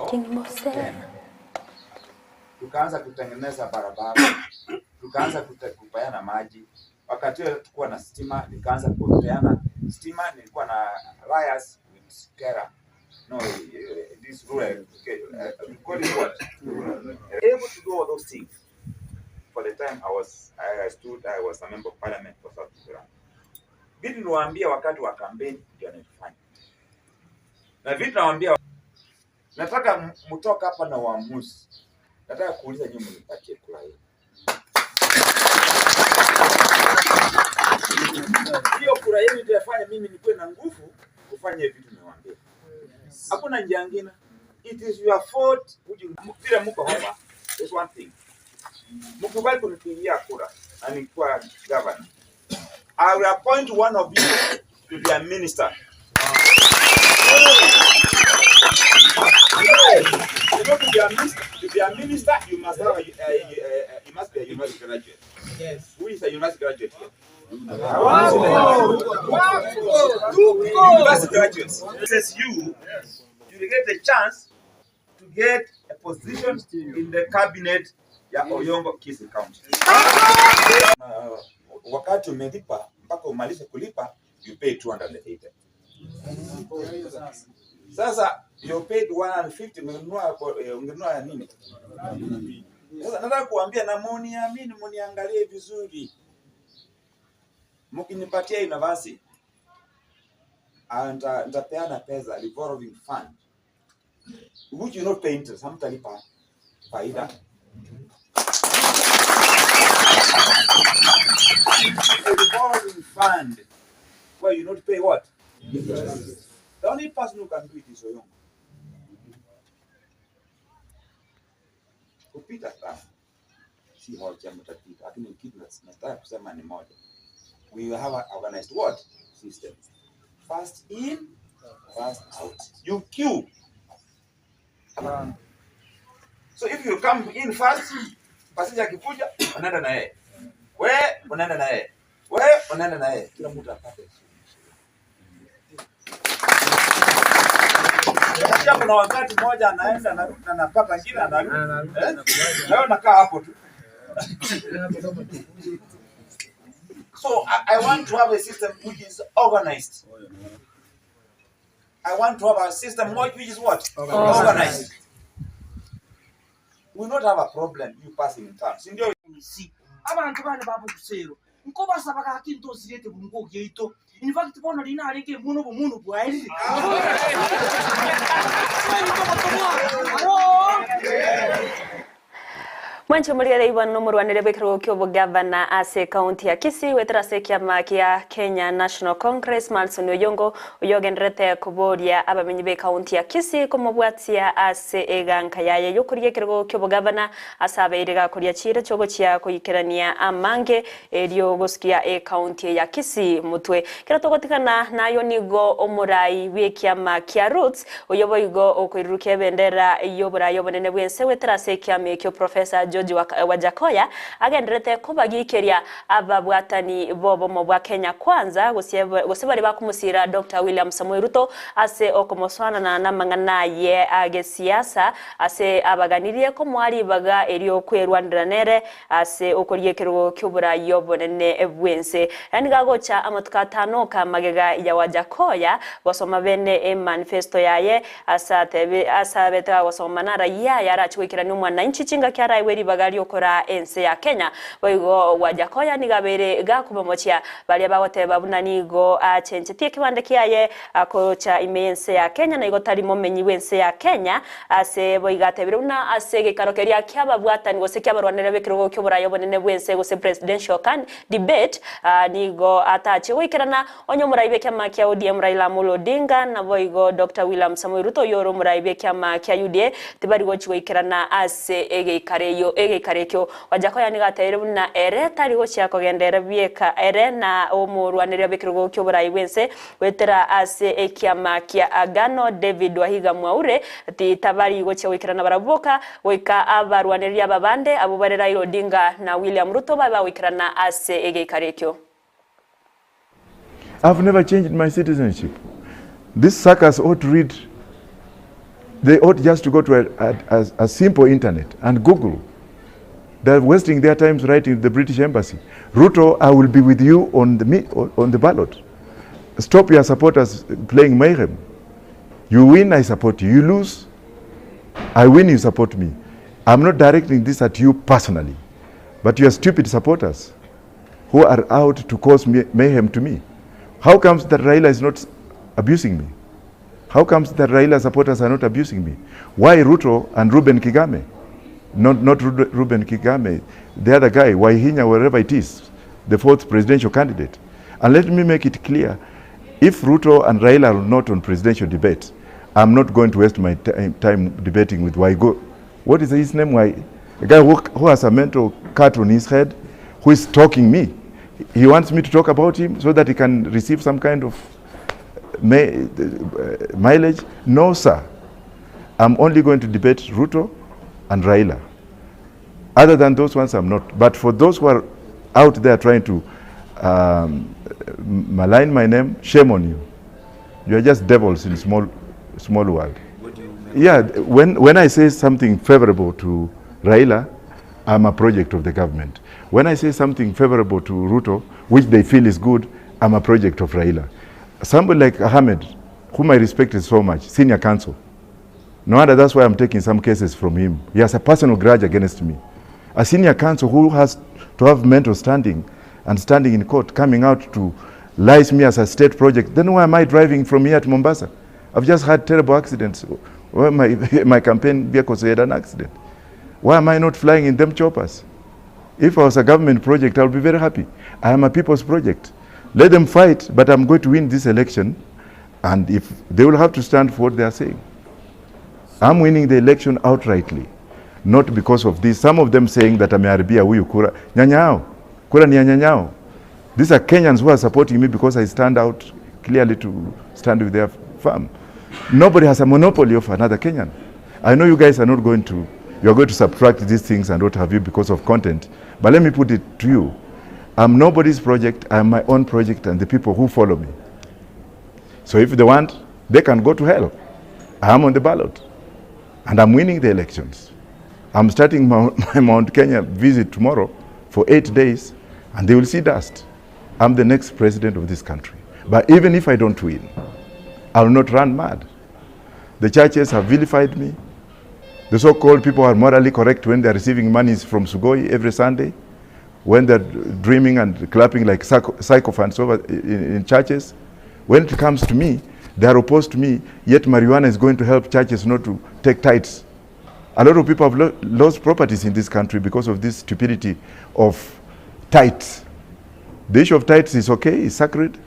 Tukaanza kutengeneza barabara. Tukaanza kupeana maji. Wakati huo tulikuwa na stima, nikaanza kupeana stima, nilikuwa na wires with kera. No, this rural call it what? Able to do all those things. For the time I was a member of parliament for South Sudan. Vitu niwaambia wakati wa kampeni ndio nilifanya. Na vitu nawaambia nataka mtoka hapa na uamuzi. Nataka kuuliza nyinyi mnipatie kura hii. Hiyo kura yenu itafanya mimi nikuwe na nguvu kufanya vitu niwaambia. Hakuna njia nyingine. It is your fault. Vile mko hapa. There's one thing. Mkubali kunipigia kura na nikuwa governor. I will appoint one of you to be a minister. You know, to be a minister, you must have you must be a university graduate? Yes. Who is a university graduate here? University graduates. This is you. You get a chance to get a position in the cabinet ya Oyongo Kisii County. Wakati umelipa mpaka umalize kulipa, you pay 280. Sasa you paid 150, ungenunua nini? Sasa nataka kuambia na mniamini, mniangalie vizuri. Mkinipatia university, nitapeana pesa revolving fund, which you not pay interest, hamtalipa faida. Revolving fund where you not pay what? Interest. The only person who can do it is Oyongo. Kupita sana. Si hoja mtapita. Lakini kitu nataka kusema ni moja. We have an organized what? System. First in, first out. You queue. So if you come in first, passenger akikuja, unaenda na yeye. Wewe unaenda na yeye. Wewe unaenda na yeye. Kila mtu apate. Kisha kuna wakati mmoja anaenda na anapata ngine anarudi. Leo nakaa hapo tu. So I want to have a system which is organized. I want to have a system which is what? Organized. We not have a problem you passing in terms. Ndio abantu bane babu kusero. Nko basaba ka kinto sirete bungo geito. In fact bona lina areke muno bumuntu bwairi. Mwancho muriere ibano murwanire bekero kyobo governor ase county ya Kisii wetera sekiama kia Kenya National Congress Malson Oyongo uyogendrete kuboria abamenyi be county ya Kisii kumubwatia ase eganka yaye yokuriye kergo kyobo governor asabeirega kuria chire chogo chia kuyikerania amange elio gosikia county ya Kisii mutwe kiratogotikana nayo nigo omurai wekiama kia Roots uyoboigo okwiruke bendera yobura yobonene bwense wetera sekiama kyo Professor George Wajakoya agendrete kubagikeria ababwatani bobo mu bwa Kenya kwanza gusebari bakumusira Dr. William Samoei Ruto ase okomoswana na namangana ye age siasa ase abaganiriye ko mwari baga elio kwerwandiranere ase okoryekerwo kyobura yobonene ebwense yani gagocha amatukatano ka magega ya Wajakoya basoma bene manifesto yaye asabeta basoma nara yarachwikira ni mwana inchi chinga kyara iweri bagali okora ense ya Kenya boigo Wajakoya nigabere gakubamochia bali abagote babunanigo achenchetie kibande kiaye akocha imense ya Kenya na igotari momenyi wense ya Kenya ase boigatebire una ase gikarokeria kyababwatani gose kyabarwanire bekiro kyobura yobonene bwense gose presidential debate nigo atachi wikirana onyo muraibe kyama kya ODM Raila Amolo Odinga na boigo Dr. William Samoei Ruto yoro muraibe kyama kya UDA tibari gochwikirana ase egekarekyo Wajakoya nigateire buna ere tari gochya kogendera bieka ere na omurwanire bekiro kyobura iwense wetera ase ekyama kya Agano David Wahiga Mwaure ati tabari gochya wikirana baraboka weka abarwanire ababande abo barera Raila Odinga na William Ruto baba wikirana ase egekarekyo. I've never changed my citizenship. These suckers ought to read. They ought just to go to a simple internet and Google. They're wasting their times writing to the British Embassy. Ruto, I will be with you on the ballot. Stop your supporters playing mayhem. You win, I support you. You lose, I win, you support me. I'm not directing this at you personally, but your stupid supporters who are out to cause mayhem to me. How comes that Raila is not abusing me? How comes that Raila supporters are not abusing me? Why Ruto and Ruben Kigame? Not Ruben Kigame, the other guy, Waihinya, wherever it is, the fourth presidential candidate. And let me make it clear, if Ruto and Raila are not on presidential debate, I'm not going to waste my time debating with Waigo. What is his name? A guy who has a mental cut on his head, who is stalking me. He wants me to talk about him so that he can receive some kind of mileage. No, sir. I'm only going to debate Ruto and Raila. Other than those ones, I'm not. But for those who are out there trying to malign my name, shame on you. You are just devils in small world. Yeah, when I say something favorable to Raila, I'm a project of the government. When I say something favorable to Ruto, which they feel is good, I'm a project of Raila. Somebody like Ahmed, whom I respected so much, senior counsel. No wonder that's why I'm taking some cases from him. He has a personal grudge against me. A senior counsel who has to have mental standing and standing in court, coming out to lies me as a state project, then why am I driving from here to Mombasa? I've just had terrible accidents where my campaign vehicles had an accident. Why am I not flying in them choppers? If I was a government project, I would be very happy. I am a people's project. Let them fight, but I'm going to win this election, and if they will have to stand for what they are saying. I'm winning the election outrightly, not because of this. Some of them saying that ameharibia huyu kura. Nyanyao. Kura ni ya nyanyao. These are Kenyans who are supporting me because I stand out clearly to stand with their firm. Nobody has a monopoly of another Kenyan. I know you guys are not going to, you are going to subtract these things and what have you because of content. But let me put it to you. I'm nobody's project, I'm my own project and the people who follow me. So if they want, they can go to hell. I'm on the ballot and I'm winning the elections. I'm starting my Mount Kenya visit tomorrow for 8 days and they will see dust. I'm the next president of this country. But even if I don't win, I will not run mad. The churches have vilified me. The so-called people are morally correct when they're receiving monies from Sugoi every Sunday, when they're dreaming and clapping like sycophants over in churches. When it comes to me, they are opposed to me, yet marijuana is going to help churches not to take tithes. A lot of people have lost properties in this country because of this stupidity of tithes. The issue of tithes is okay, it's sacred,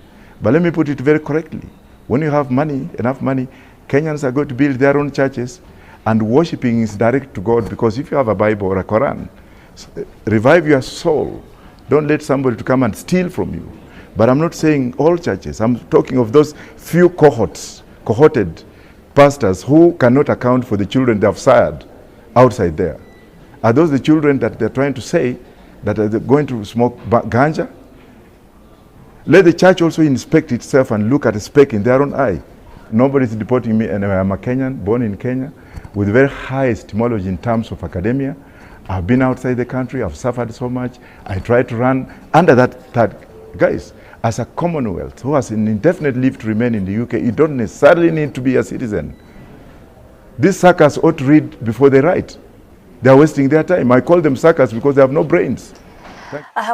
but let me put it very correctly. When you have money, enough money, Kenyans are going to build their own churches, and worshiping is direct to God, because if you have a Bible or a Quran, revive your soul. Don't let somebody to come and steal from you. But I'm not saying all churches. I'm talking of those few cohorted pastors who cannot account for the children they have sired outside there. Are those the children that they're trying to say that are going to smoke ganja? Let the church also inspect itself and look at a speck in their own eye. Nobody is deporting me, and I'm a Kenyan, born in Kenya, with very high epistemology in terms of academia. I've been outside the country, I've suffered so much. I tried to run under that guys, as a Commonwealth who has an indefinite leave to remain in the UK, you don't necessarily need to be a citizen. These suckers ought to read before they write. They are wasting their time. I call them suckers because they have no brains.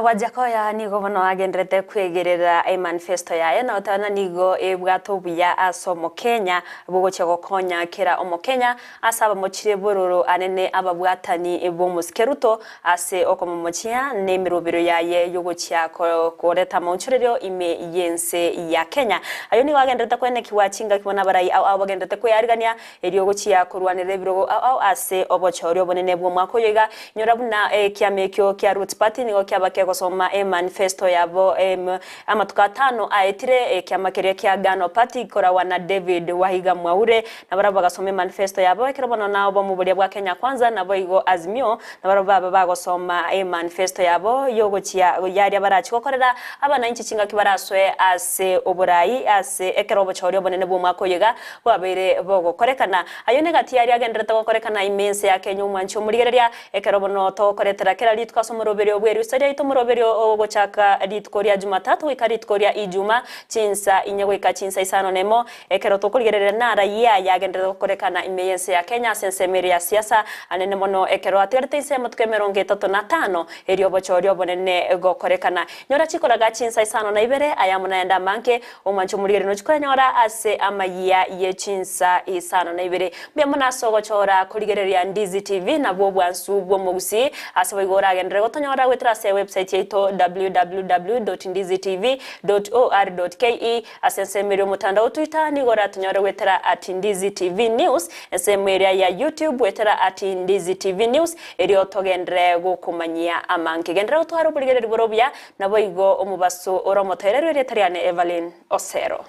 Wajakoya nigo bono agendrete kwegerera manifesto yaye na utana nigo ebwato buya asomo Kenya bugoche gokonya kera omo Kenya asaba mochire bororo anene ababwatani ebomuskeruto ase okomomochia ne mirobero yaye yogochia koreta monchorero ime yense ya Kenya ayo ni wagendrete kwene kiwachinga kibona barai au wagendrete kweyarigania eriogochia kurwanire birogo au ase obochorio bonene bwo makoyoga nyorabuna kiamekyo kya Roots Party ni kyabake gosoma manifesto yabo amatuka 5 aetire kyamakeria kya Gano Party korawa na David Wahiga Mwaure na baraba gasome manifesto yabo ekirabona nao bo mubulia bwa Kenya kwanza nabo igo Azimio na baraba bagosoma manifesto yabo yogochia yari abarachi kokorera abana inchi chinga kibaraswe ase oburayi ase ekerobo chorio bonene bwo makoyega babere bogo korekana ayo negati yari agendrete korekana imense ya Kenya umwancho murigereria ekerobo no to koretera kera litwa somorobere obweru ito muroberio ogochaka ritkoria Jumatatu ikaritkoria Ijuma chinsa inyegwika chinsa isano nemo ekero tokoligerera nara yagendera korekana imeyense ya Kenya sensemeri ya siasa anene mono ekero atertise mutkemeronge 35 erio bochorio bonene gokorekana nyora chikoraga chinsa isano na ibere ayamuna enda manke omancho murigere no chikora nyora ase amaya ye chinsa isano na ibere bemona sogochora koligerera Ndizi TV na bobwansu bwo mugusi ase igora agendera gotonyora wetra website yeto www.ndizitv.or.ke asensemero mutandao Twitter ni gora tunyore wetera @Ndizi TV News ensemeria ya YouTube wetera @Ndizi TV News erio togendre gukumanyia amanke gendera utwaro buligere borobya nabo igo omubaso oromoterero retariane Evelyn Osero.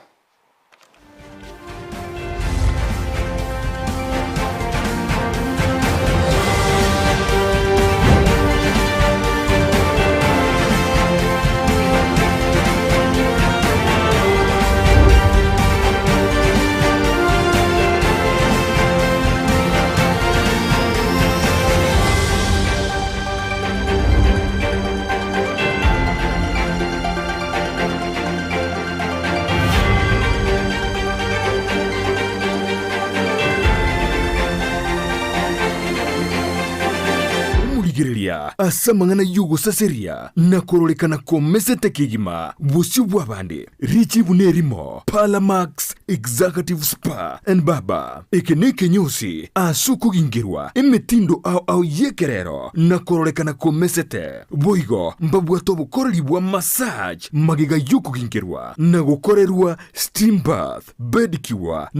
gũthikĩrĩria acamang'ana yũgũcaceria na kũrorekana komesete kĩgima bucio bwa bande richibu nerimo Palamax Executive Spa and Baba eke kinyosi asukugingirwa imitindo au yekerero na kũrorekana komesete boigo mbabwato bukoreri bwa massage magiga yũkũgingirwa na gũkorerwa steam bath bedikiwa